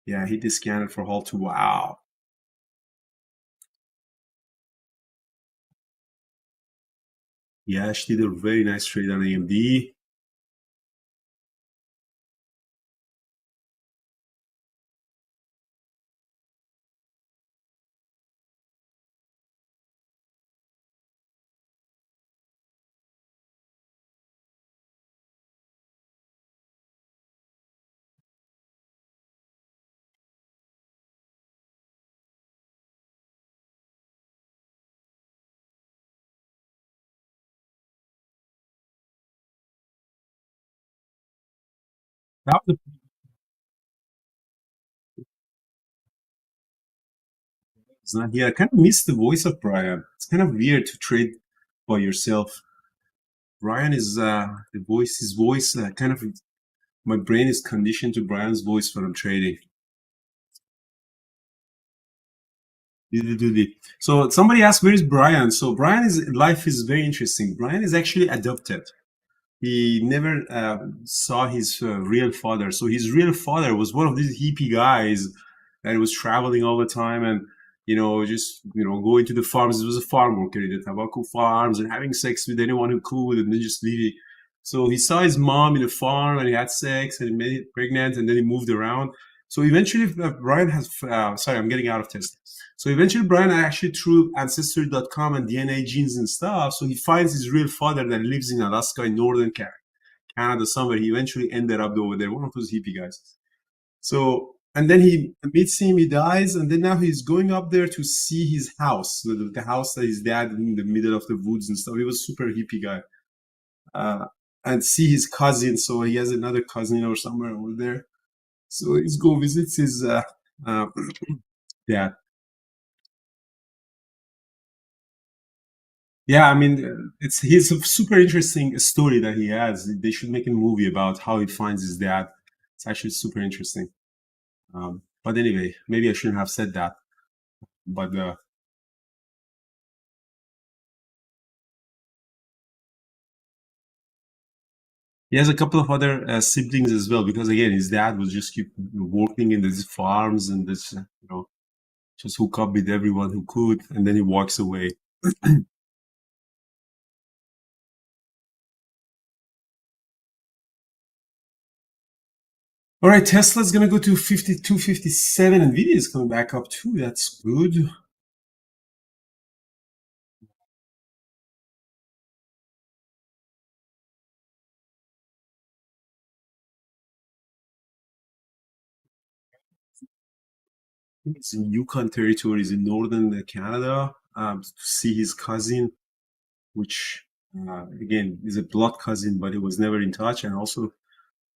Yeah, hit the scanner for halt to wow. Yeah, she did a very nice trade on AMD. That was It's not here. I kind of miss the voice of Brian. It's kind of weird to trade by yourself. Brian is his voice kind of, my brain is conditioned to Brian's voice when I'm trading. So somebody asked, where is Brian? So Brian's life is very interesting. Brian is actually adopted. He never saw his real father. So his real father was one of these hippie guys that was traveling all the time and, just, going to the farms. He was a farm worker in the tobacco farms and having sex with anyone who could and then just leaving. So he saw his mom in a farm and he had sex and he made it pregnant and then he moved around. So eventually Brian has, sorry, I'm getting out of Tesla. So eventually Brian actually through Ancestry.com and DNA genes and stuff, so he finds his real father that lives in Alaska in northern Canada somewhere. He eventually ended up over there, one of those hippie guys. So, and then he meets him, he dies, and then now he's going up there to see his house, the house that his dad in the middle of the woods and stuff. He was super hippie guy. And see his cousin, so he has another cousin or somewhere over there. So he's go visits his dad. Yeah, I mean, he's a super interesting story that he has. They should make a movie about how he finds his dad. It's actually super interesting. But anyway, maybe I shouldn't have said that. But he has a couple of other siblings as well, because again, his dad was just keep working in these farms and this, just hook up with everyone who could, and then he walks away. All right, Tesla's going to go to 52.57. Nvidia is coming back up too. That's good. It's in Yukon territory, is in northern Canada, to see his cousin, which again is a blood cousin, but he was never in touch, and also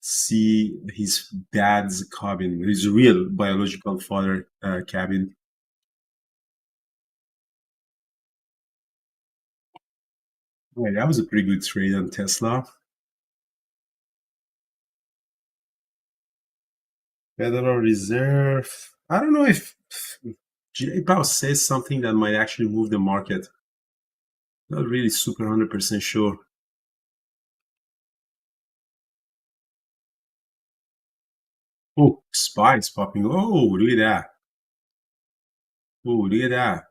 see his dad's cabin, his real biological father cabin. All right, that was a pretty good trade on Tesla. Federal Reserve. I don't know if J Powell says something that might actually move the market. Not really super 100% sure. Oh, SPY is popping. Oh, look at that. Oh, look at that.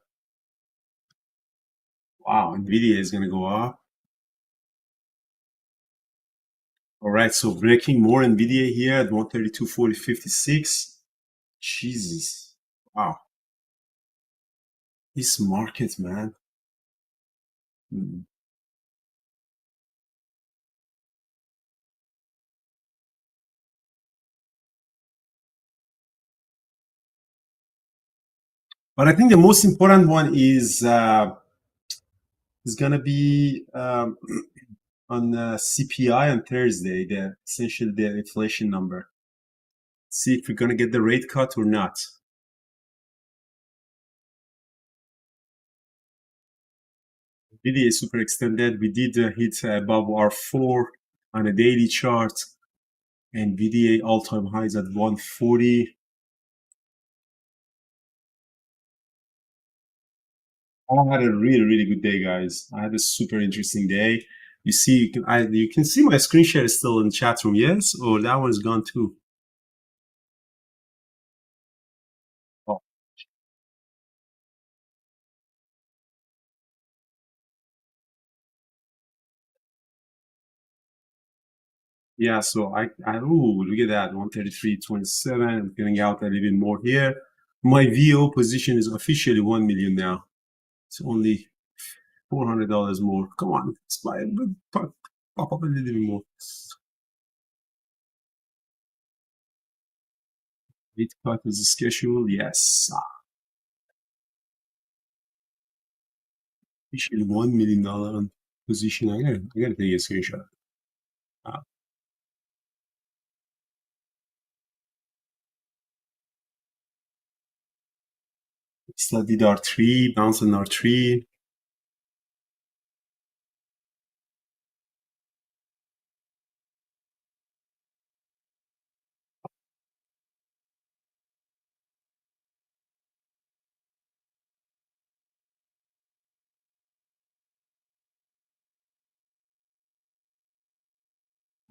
Wow, Nvidia is going to go up. All right, so breaking more Nvidia here at 132.40.56. Jesus. Wow. This market, man. Mm. But I think the most important one is gonna be on CPI on Thursday, the essentially the inflation number. See if we're gonna get the rate cut or not. Nvidia is super extended. We did hit above our 4 on a daily chart. Nvidia all-time highs at 140. I had a really good day, guys. I had a super interesting day. You see, you can see my screen share is still in the chat room, yes? Or that one's gone too? Oh, yeah. So ooh, look at that, 133.27. I'm getting out a little bit more here. My VO position is officially 1 million now. It's only $400 more. Come on, let's buy it. Pop up a little bit more. Rate cut is scheduled. Yes. Officially $1 million on position. I gotta take a screenshot. Uh, Studied R3, bounce on R3.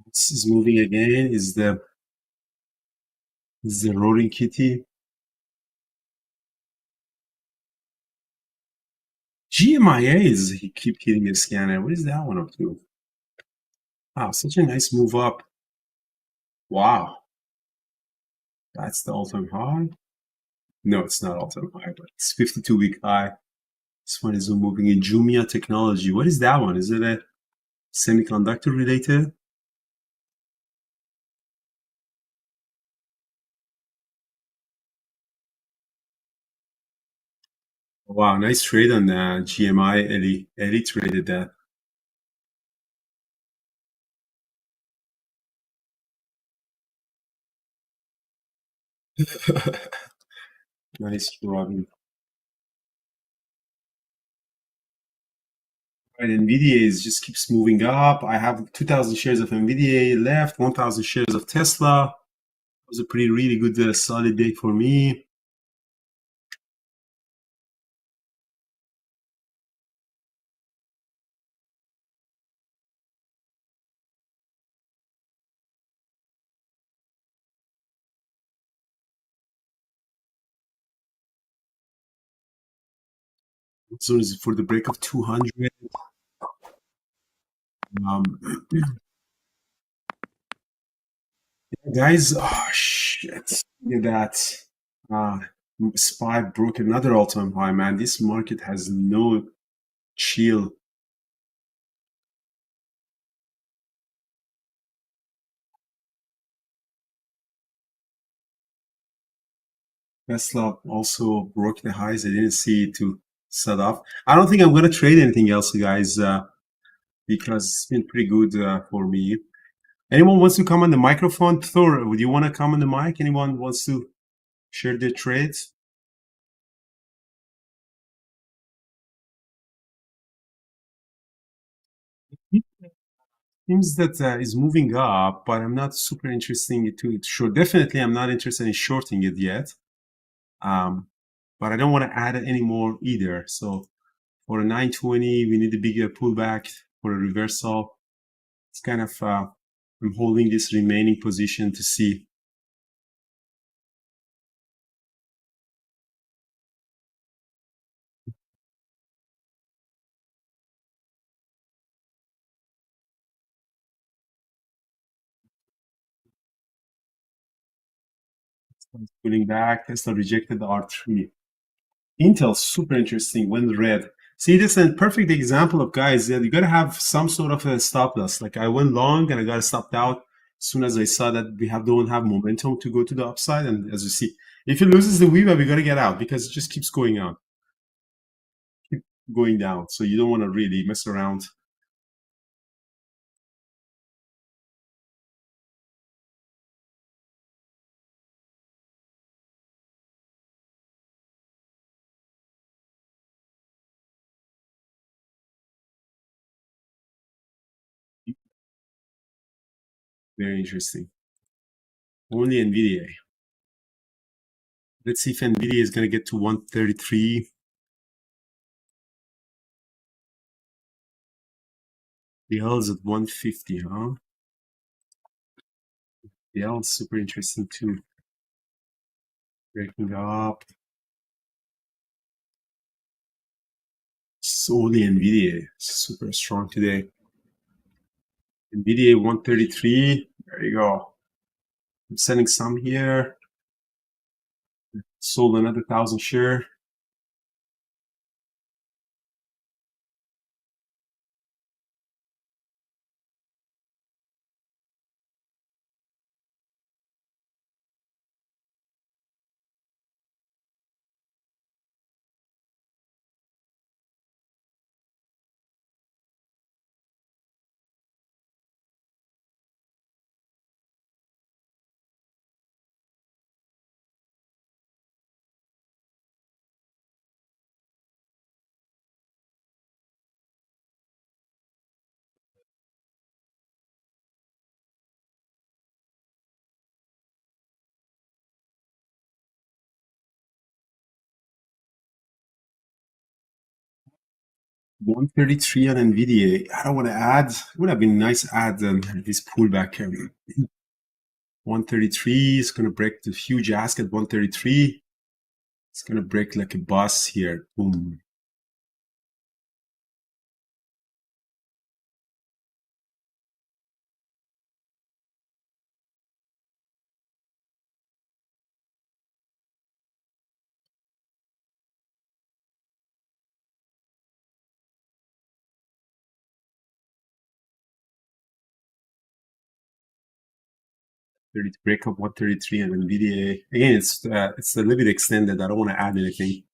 This is moving again. Is the roaring kitty. GMIA is he keep hitting the scanner. What is that one up to? Wow, such a nice move up. Wow. That's the all-time high. No, it's not all-time high, but it's 52-week high. This one is moving in Jumia Technology. What is that one? Is it a semiconductor related? Wow, nice trade on GMI. Ellie traded that. Nice, Robin. Right, Nvidia just keeps moving up. I have 2,000 shares of Nvidia left, 1,000 shares of Tesla. It was a pretty really good solid day for me. So is for the break of 200. Um, guys, oh shit, look at that. Uh, SPY broke another all-time high, man. This market has no chill. Tesla also broke the highs. I didn't see it to set off. I don't think I'm going to trade anything else, guys, because it's been pretty good for me. Anyone wants to come on the microphone? Thor, would you want to come on the mic? Anyone wants to share their trades? Seems that is moving up, but I'm not super interested in it. Sure, definitely, I'm not interested in shorting it yet. But I don't want to add any more either. So for a 920, we need a bigger pullback for a reversal. It's kind of I'm holding this remaining position to see. Pulling back. Tesla rejected the R3. Intel, super interesting, went red. See, this is a perfect example of, guys, that you got to have some sort of a stop loss. Like I went long and I got stopped out as soon as I saw that we don't have momentum to go to the upside. And as you see, if it loses the VWAP, we got to get out because it just keeps going on, keep going down. So you don't want to really mess around. Very interesting. Only Nvidia. Let's see if Nvidia is going to get to 133. The L is at 150, huh? The L is super interesting too. Breaking up. It's only Nvidia. Super strong today. Nvidia 133. There you go. I'm selling some here. Sold another 1,000 share. $133 on Nvidia. I don't want to add. It would have been nice to add this pullback. 133 is going to break the huge ask at 133. It's going to break like a bus here. Boom. Break up 133 and Nvidia. Again, it's a little bit extended. I don't want to add anything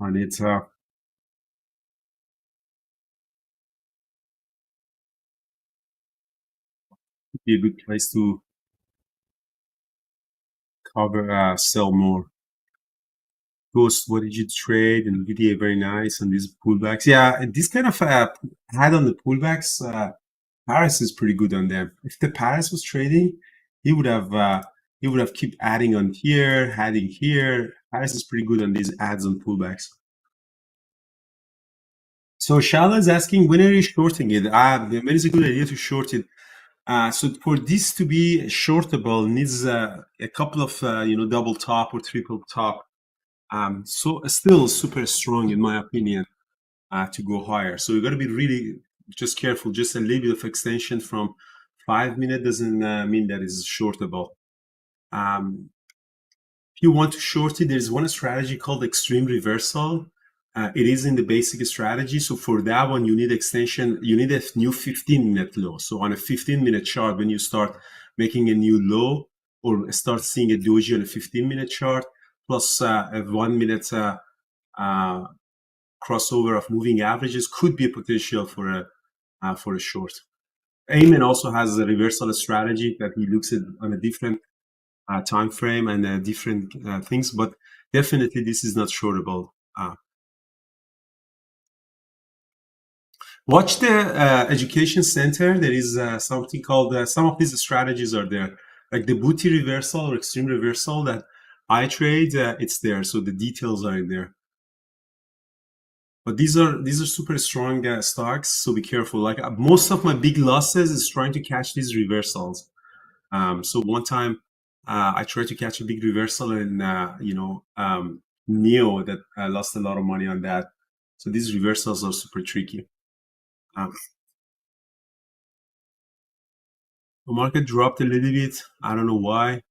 on it. Be a good place to cover, sell more. Ghost, what did you trade? Nvidia, very nice. And these pullbacks, yeah, this kind of had on the pullbacks. Paris is pretty good on them. If the Paris was trading, he would have keep adding on here, adding here. Paris is pretty good on these ads on pullbacks. So Shala is asking, when are you shorting it? When is a good idea to short it? So for this to be shortable, needs a couple of double top or triple top. So still super strong in my opinion to go higher. So you got to be really just careful. Just a little bit of extension from 5 minutes doesn't mean that it's shortable. If you want to short it, there's one strategy called extreme reversal. It is in the basic strategy. So for that one, you need extension. You need a new 15-minute low. So on a 15-minute chart, when you start making a new low or start seeing a doji on a 15-minute chart, plus a 1 minute crossover of moving averages could be a potential for a short. Ayman also has a reversal strategy that he looks at on a different time frame and different things, but definitely this is not shortable. Watch the education center. There is something called some of these strategies are there, like the booty reversal or extreme reversal that I trade. It's there, so the details are in there. But these are super strong stocks, so be careful. Like most of my big losses is trying to catch these reversals. So one time I tried to catch a big reversal and Neo that I lost a lot of money on that. So these reversals are super tricky. The market dropped a little bit. I don't know why.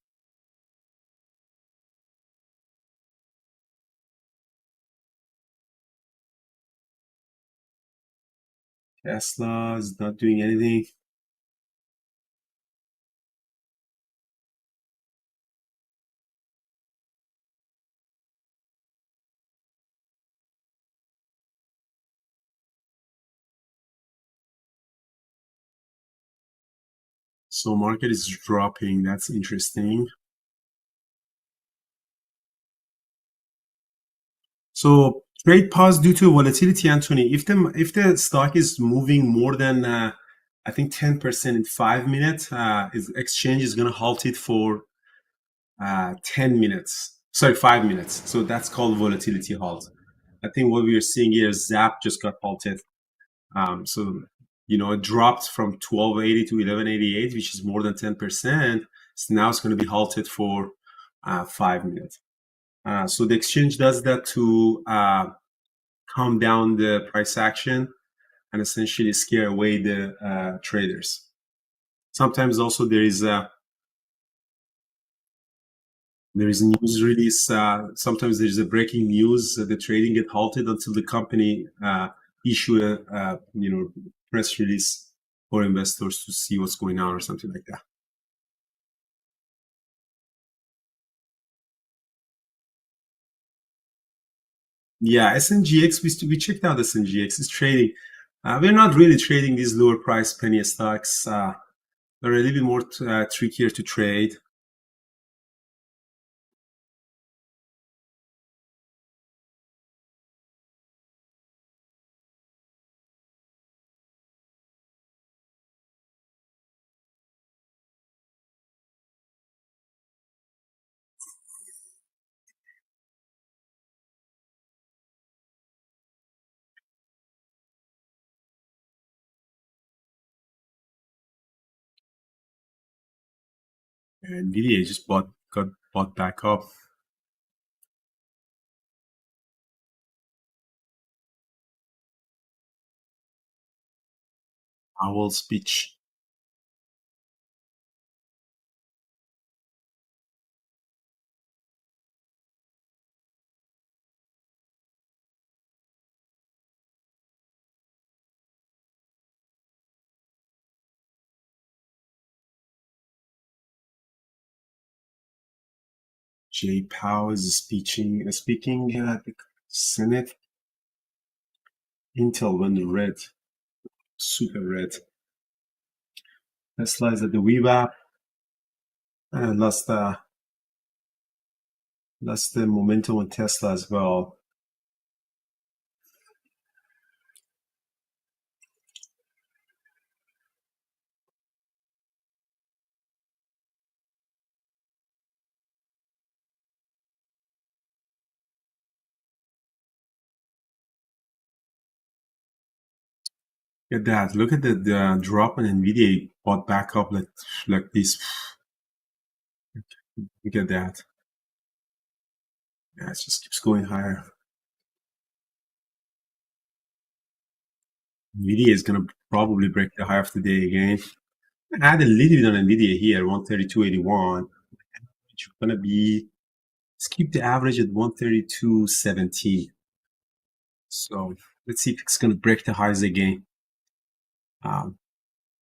Tesla is not doing anything. So market is dropping. That's interesting. So trade pause due to volatility, Anthony. If the stock is moving more than I think 10% in 5 minutes, exchange is going to halt it for 10 minutes. Sorry, 5 minutes. So that's called volatility halt. I think what we are seeing here is Zapp just got halted. So it dropped from 1280 to 1188, which is more than 10%. So now it's going to be halted for 5 minutes. So the exchange does that to calm down the price action and essentially scare away the traders. Sometimes also there is news release. Sometimes there's a breaking news. The trading get halted until the company issue a press release for investors to see what's going on or something like that. Yeah, SNGX, we checked out SNGX. It's trading. We're not really trading these lower price penny stocks. They're a little bit more trickier to trade. And Nvidia just got bought back up. Owl speech. Jay Powell is speaking at the Senate. Intel went red, super red. Tesla is at the VWAP. Lost the momentum on Tesla as well. Look at that. Look at the drop in Nvidia bought back up like this. Look at that. Yeah, it just keeps going higher. Nvidia is gonna probably break the high of the day again. I had a little bit on Nvidia here, 132.81. It's gonna be, let's keep the average at 132.17. So let's see if it's gonna break the highs again.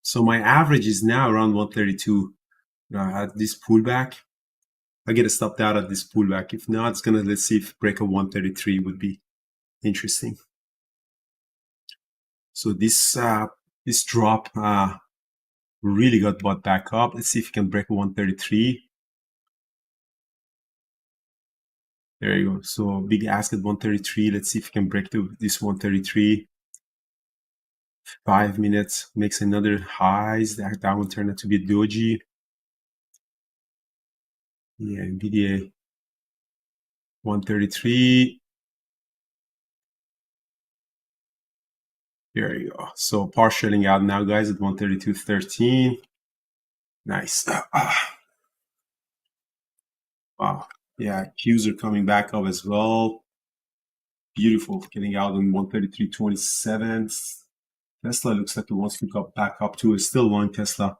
So my average is now around 132. At this pullback, I get stopped out at this pullback. If not, it's gonna, let's see if break of 133 would be interesting. So this drop really got bought back up. Let's see if it can break 133. There you go. So big ask at 133. Let's see if it can break to this 133. 5 minutes makes another highs. That will turn out to be a doji. Yeah, Nvidia 133. There you go. So partialing out now, guys, at 132.13. Nice. Wow. Yeah, Qs are coming back up as well. Beautiful. Getting out on 133.27. Tesla looks like it wants to go back up to. It's still long Tesla.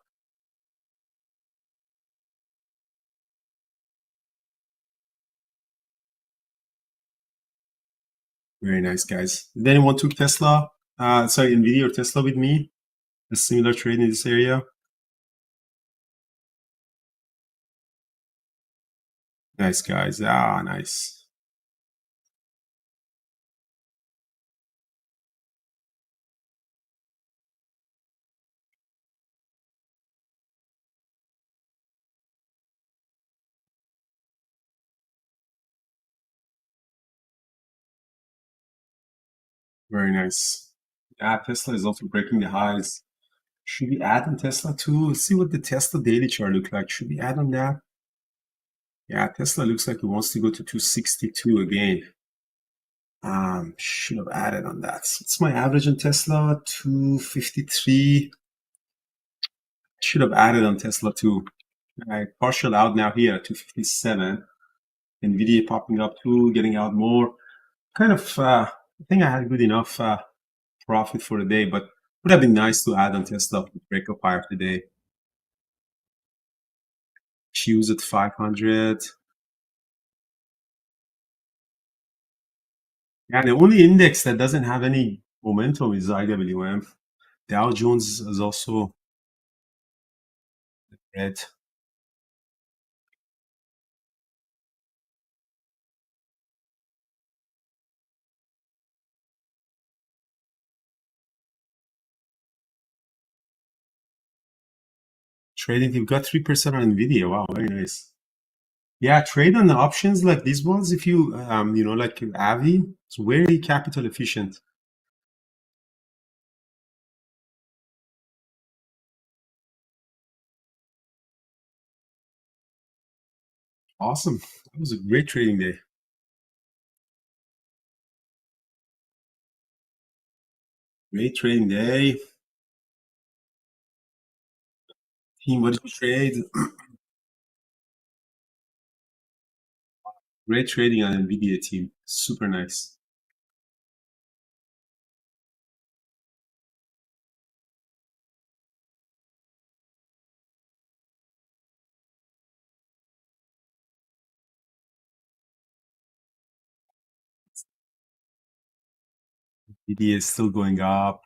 Very nice, guys. Did anyone took Tesla? Sorry, Nvidia or Tesla with me? A similar trade in this area? Nice, guys. Ah, nice. Very nice. Yeah, Tesla is also breaking the highs. Should we add on Tesla too? Let's see what the Tesla daily chart look like. Should we add on that? Yeah, Tesla looks like it wants to go to 262 again. Should have added on that. What's my average on Tesla? 253. Should have added on Tesla too. I partial out now here at 257. Nvidia popping up too, getting out more. Kind of, I think I had good enough profit for the day, but would have been nice to add on Tesla to break up higher today. Q's at 500. Yeah, the only index that doesn't have any momentum is IWM. Dow Jones is also red. Trading, you've got 3% on Nvidia. Wow, very nice. Yeah, trade on the options like these ones. If you, like Avi, it's very capital efficient. Awesome. That was a great trading day. Great trading day. Team, what did you trade? Great trading on Nvidia team. Super nice. Nvidia is still going up.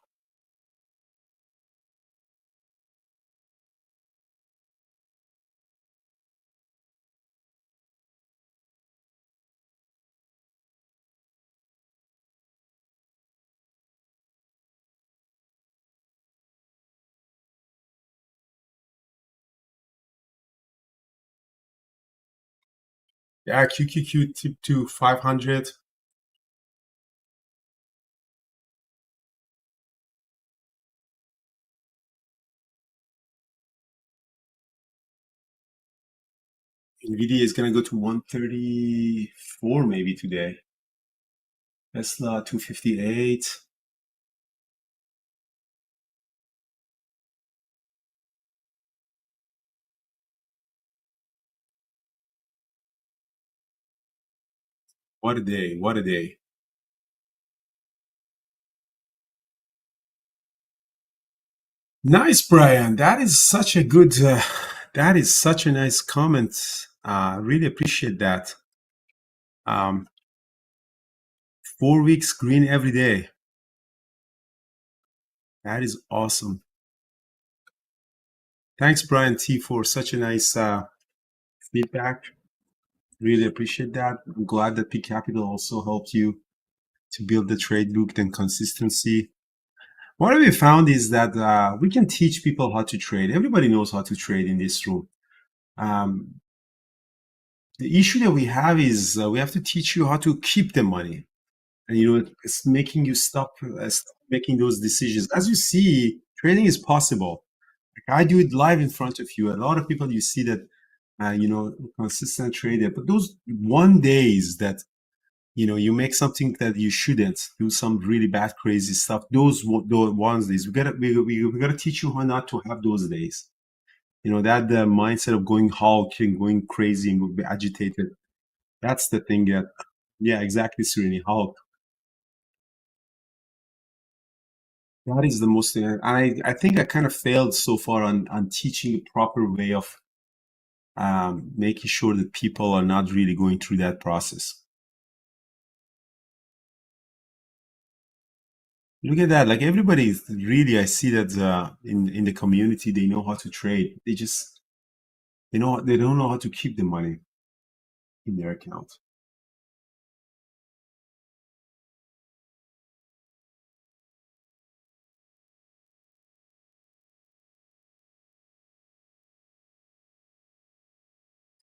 Yeah, QQQ tip to 500. Nvidia is going to go to 134 maybe today. Tesla 258. What a day. What a day. Nice, Brian. That is such a good, that is such a nice comment. Really appreciate that. 4 weeks green every day. That is awesome. Thanks, Brian T, for such a nice feedback. Really appreciate that. I'm glad that P Capital also helped you to build the trade book and consistency. What we found is that we can teach people how to trade. Everybody knows how to trade in this room. The issue that we have is we have to teach you how to keep the money. And, it's making you stop making those decisions. As you see, trading is possible. Like I do it live in front of you. A lot of people you see that, consistent trader, but those 1 days that, you make something that you shouldn't do, some really bad, crazy stuff. Those ones days, we gotta teach you how not to have those days. That the mindset of going Hulk and going crazy and be agitated. That's the thing that, yeah, exactly, Sereni, Hulk. That is the most thing. And I think I kind of failed so far on teaching a proper way of making sure that people are not really going through that process. Look at that! Like everybody is really, I see that in the community, they know how to trade. They don't know how to keep the money in their account.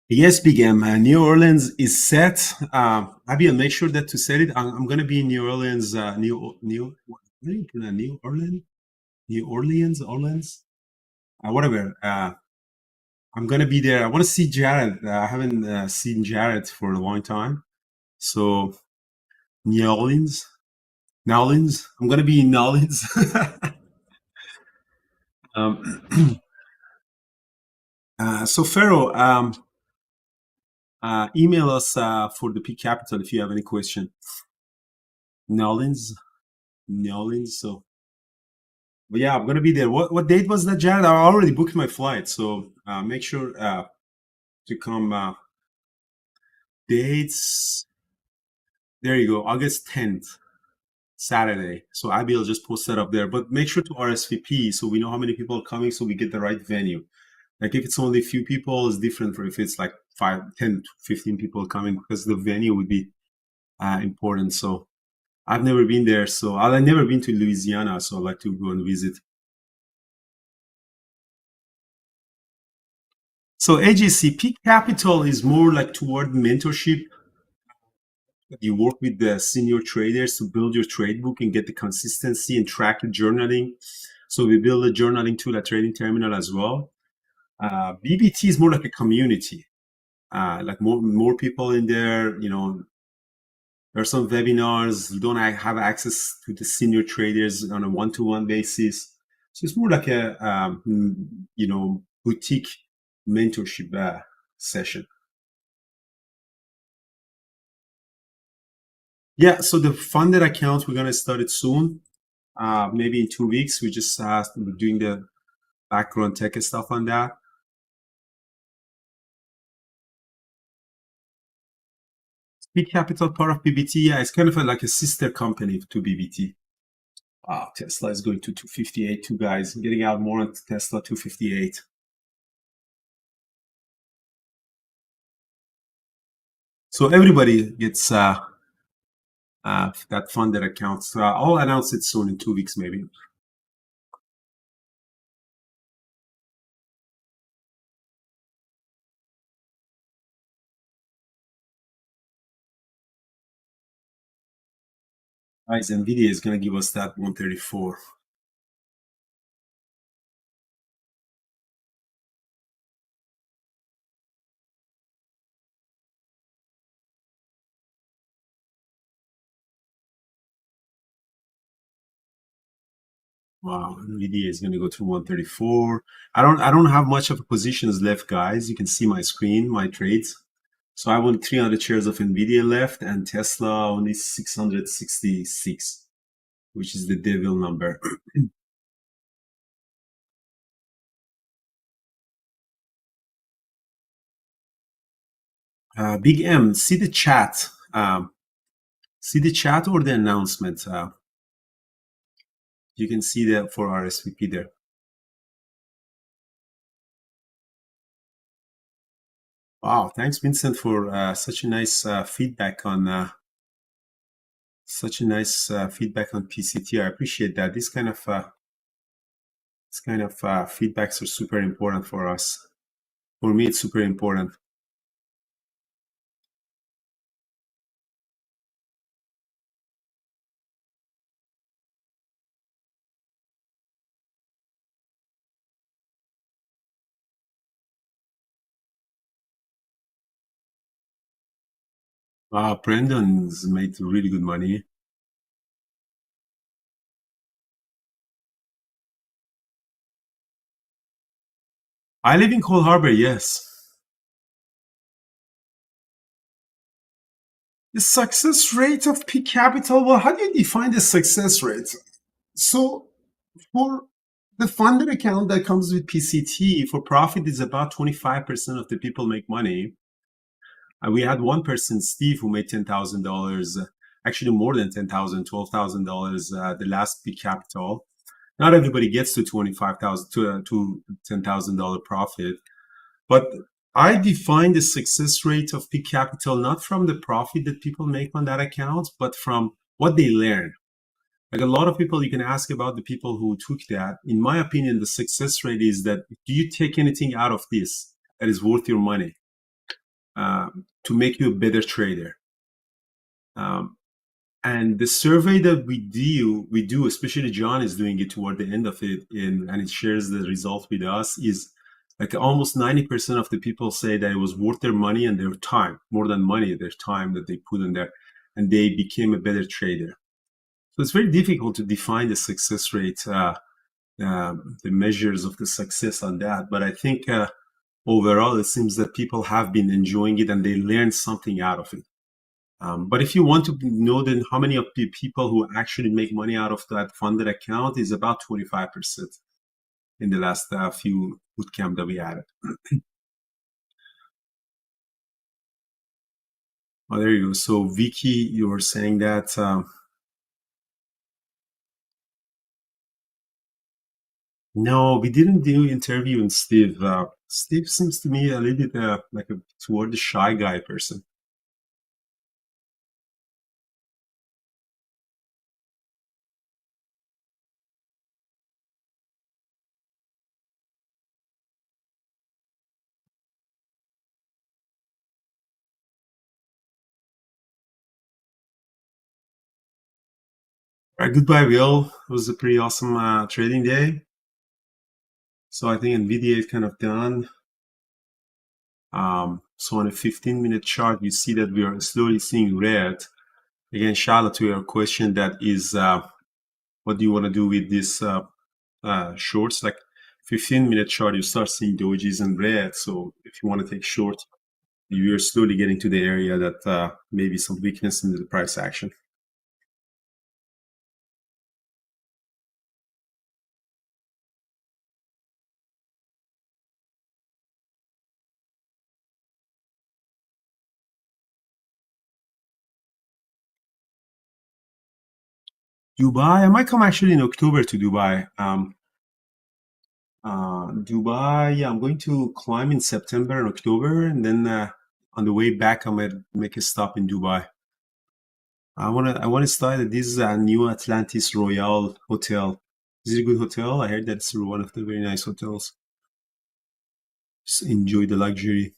Yes, Big M. New Orleans is set. Abiel, make sure that to set it. I'm going to be in New Orleans. What do you pronounce? New Orleans, Orleans, whatever. I'm going to be there. I want to see Jared. I haven't seen Jared for a long time. So New Orleans. I'm going to be in New Orleans. So Pharaoh, email us for the Peak Capital if you have any question. New Orleans. So, but yeah, I'm gonna be there. What date was that, Jared? I already booked my flight, so make sure to come. Dates. There you go, August 10th, Saturday. So Abiel just post that up there. But make sure to RSVP so we know how many people are coming, so we get the right venue. Like if it's only a few people, it's different from if it's like 5, 10, 15 people coming, because the venue would be important. So I've never been there, so I've never been to Louisiana, so I'd like to go and visit. So AGC Peak Capital is more like toward mentorship. You work with the senior traders to build your trade book and get the consistency and track your journaling. So we build a journaling tool at Trading Terminal as well. BBT is more like a community, like more people in there. You know, there are some webinars. You don't have access to the senior traders on a one-to-one basis. So it's more like a boutique mentorship session. Yeah, so the funded account, we're going to start it soon. Maybe in 2 weeks. We just we're doing the background tech and stuff on that. Speed Capital, part of BBT. Yeah, it's kind of like a sister company to BBT. Wow, Tesla is going to 258. Two guys getting out more on Tesla 258. So everybody gets that funded account. So I'll announce it soon in 2 weeks, maybe. Guys, Nvidia is going to give us that 134. Wow, Nvidia is going to go to 134. I don't have much of positions left, guys. You can see my screen, my trades. So I have only 300 shares of Nvidia left, and Tesla only 666, which is the devil number. Big M, see the chat. See the chat or the announcement. You can see that for RSVP there. Wow, thanks, Vincent, for such a nice feedback on PCT. I appreciate that. This kind of feedbacks are super important for us. For me, it's super important. Brandon's made really good money. I live in Cold Harbor, yes. The success rate of Peak Capital, well, how do you define the success rate? So for the funded account that comes with PCT, for profit is about 25% of the people make money. We had one person, Steve, who made $10,000. actually more than $10,000, $12,000 the last peak capital. Not everybody gets to $25,000 to $10,000 profit, but I define the success rate of peak capital not from the profit that people make on that account, but from what they learn. Like a lot of people, you can ask about the people who took that. In my opinion, the success rate is that do you take anything out of this that is worth your money to make you a better trader? And the survey that we do, especially John is doing it toward the end of it, and it shares the result with us, is like almost 90% of the people say that it was worth their money and their time, more than money, their time that they put in there, and they became a better trader. So it's very difficult to define the success rate, the measures of the success on that. But I think overall, it seems that people have been enjoying it and they learned something out of it. But if you want to know then how many of the people who actually make money out of that funded account is about 25% in the last few bootcamp that we added. Oh, there you go. So Vicky, you were saying that no, we didn't do interview in Steve. Steve seems to me a little bit like toward the shy guy person. All right, goodbye, Will. It was a pretty awesome trading day. So I think Nvidia is kind of done. So on a 15-minute chart, you see that we are slowly seeing red. Again, Charlotte, to your question, that is, what do you want to do with this shorts? Like 15-minute chart, you start seeing dojis in red. So if you want to take short, you're slowly getting to the area that maybe some weakness in the price action. Dubai, I might come actually in October to Dubai. Dubai, yeah, I'm going to climb in September and October, and then on the way back, I might make a stop in Dubai. I wanna start at this new Atlantis Royal Hotel. Is it a good hotel? I heard that's one of the very nice hotels. Just enjoy the luxury.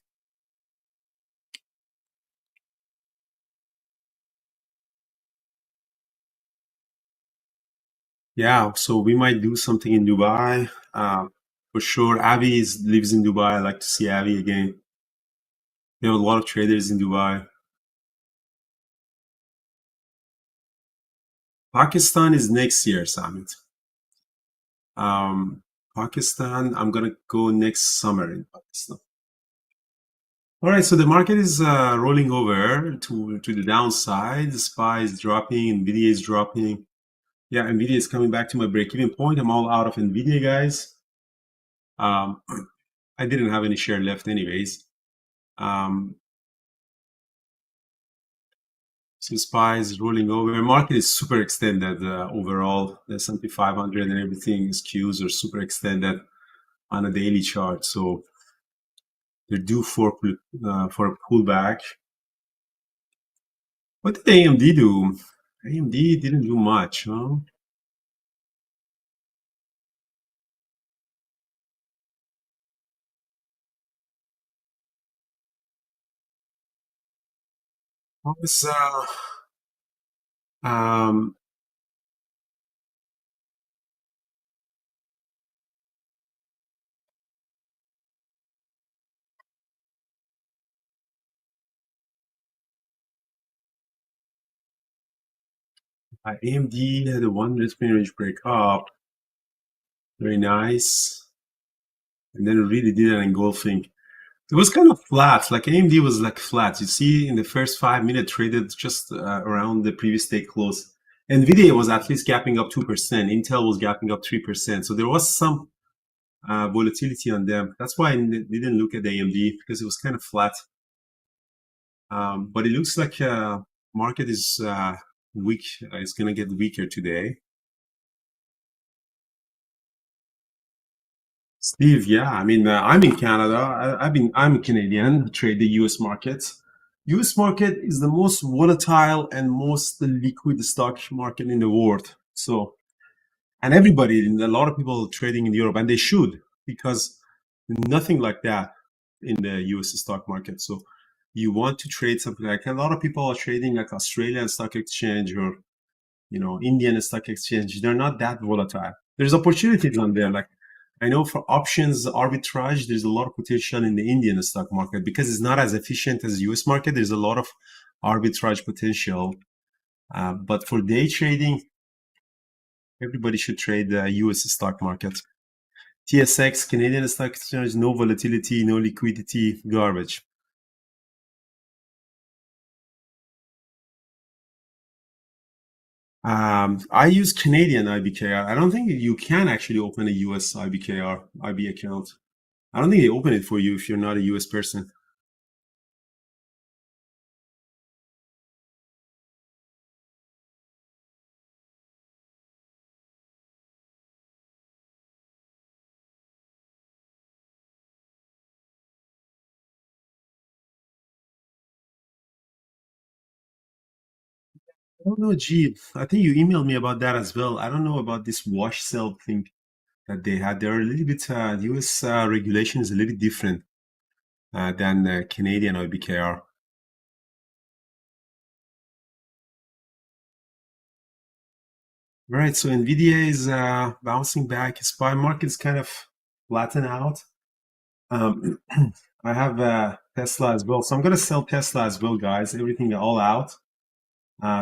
Yeah, so we might do something in Dubai. For sure, Avi lives in Dubai. I'd like to see Avi again. We have a lot of traders in Dubai. Pakistan is next year, Samit. Pakistan, I'm gonna go next summer in Pakistan. All right, so the market is rolling over to the downside. The SPY is dropping, Nvidia is dropping. Yeah, Nvidia is coming back to my break-even point. I'm all out of Nvidia, guys. I didn't have any share left anyways. So SPY is rolling over. Market is super extended overall. The S&P 500 and everything skews are super extended on a daily chart. So they're due for a pullback. What did AMD do? AMD didn't do much, huh? What was AMD had a 1 minute range break up. Very nice. And then it really did an engulfing. It was kind of flat, like AMD was like flat. You see in the first 5 minutes traded just around the previous day close. Nvidia was at least gapping up 2%. Intel was gapping up 3%. So there was some volatility on them. That's why I didn't look at AMD because it was kind of flat. But it looks like market is weak. It's gonna get weaker today. Steve, yeah, I mean, I'm in Canada. I'm Canadian. I trade the U.S. market. U.S. market is the most volatile and most liquid stock market in the world. So, and everybody, a lot of people trading in Europe, and they should, because nothing like that in the U.S. stock market. So, you want to trade something like a lot of people are trading like Australian stock exchange or Indian stock exchange. They're not that volatile. There's opportunities on there. Like I know for options arbitrage, there's a lot of potential in the Indian stock market because it's not as efficient as the US market. There's a lot of arbitrage potential. But for day trading, everybody should trade the US stock market. TSX, Canadian stock exchange, no volatility, no liquidity, garbage. I use Canadian IBKR. I don't think you can actually open a US IBKR IB account. I don't think they open it for you if you're not a US person. I don't know, G. I think you emailed me about that as well. I don't know about this wash sell thing that they had. They're a little bit, US regulation is a little bit different than Canadian IBKR. Right, so Nvidia is bouncing back. SPY market's kind of flatten out. I have Tesla as well. So I'm going to sell Tesla as well, guys. Everything all out.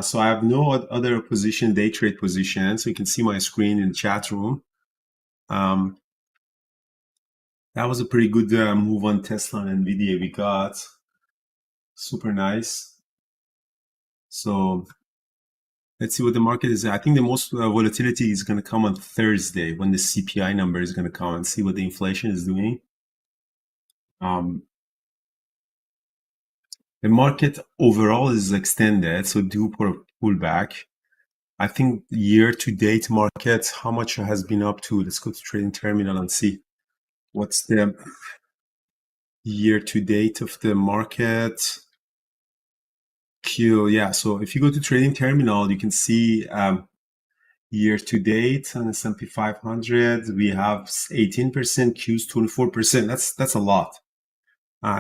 So I have no other position, day trade position. So you can see my screen in the chat room. That was a pretty good move on Tesla and Nvidia we got. Super nice. So let's see what the market is. I think the most volatility is going to come on Thursday when the CPI number is going to come and see what the inflation is doing. The market overall is extended, so due for a pullback. I think year-to-date market, how much has been up to? Let's go to trading terminal and see what's the year-to-date of the market. Yeah, so if you go to trading terminal, you can see year-to-date on S&P 500, we have 18%, Qs 24%. That's a lot.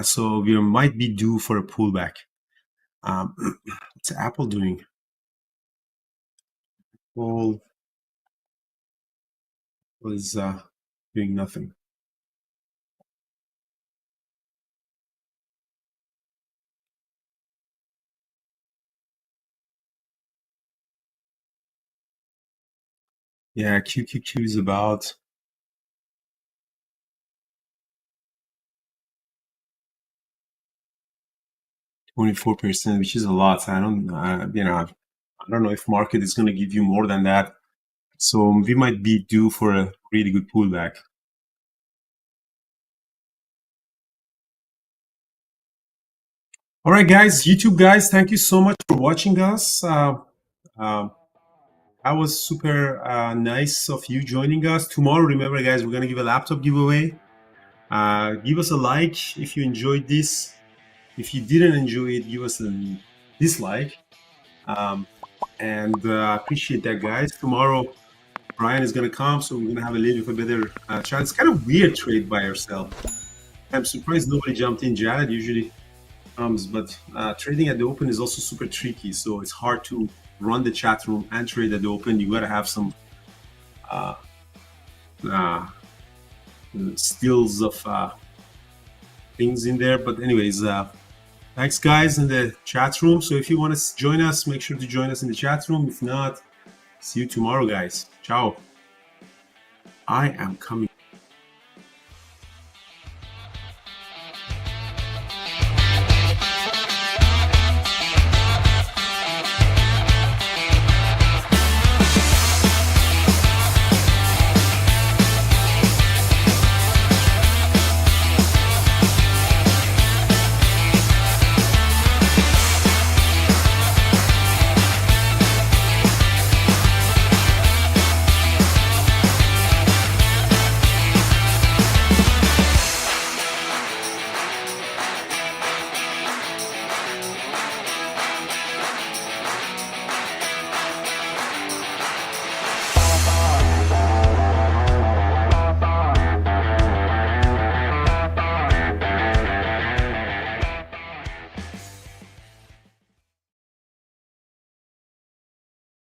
So we might be due for a pullback. What's Apple doing? Apple is doing nothing. Yeah, QQQ is about 24%, which is a lot. I don't know if market is going to give you more than that. So we might be due for a really good pullback. All right, guys, YouTube guys, thank you so much for watching us. That was super nice of you joining us. Tomorrow, remember, guys, we're going to give a laptop giveaway. Give us a like if you enjoyed this. If you didn't enjoy it, give us a dislike. And appreciate that, guys. Tomorrow, Brian is going to come, so we're going to have a little bit better chat. It's kind of weird trade by yourself. I'm surprised nobody jumped in. Jared usually comes, but trading at the open is also super tricky. So it's hard to run the chat room and trade at the open. You got to have some skills of things in there. But anyways, thanks, guys, in the chat room. So if you want to join us, make sure to join us in the chat room. If not, see you tomorrow, guys. Ciao. I am coming.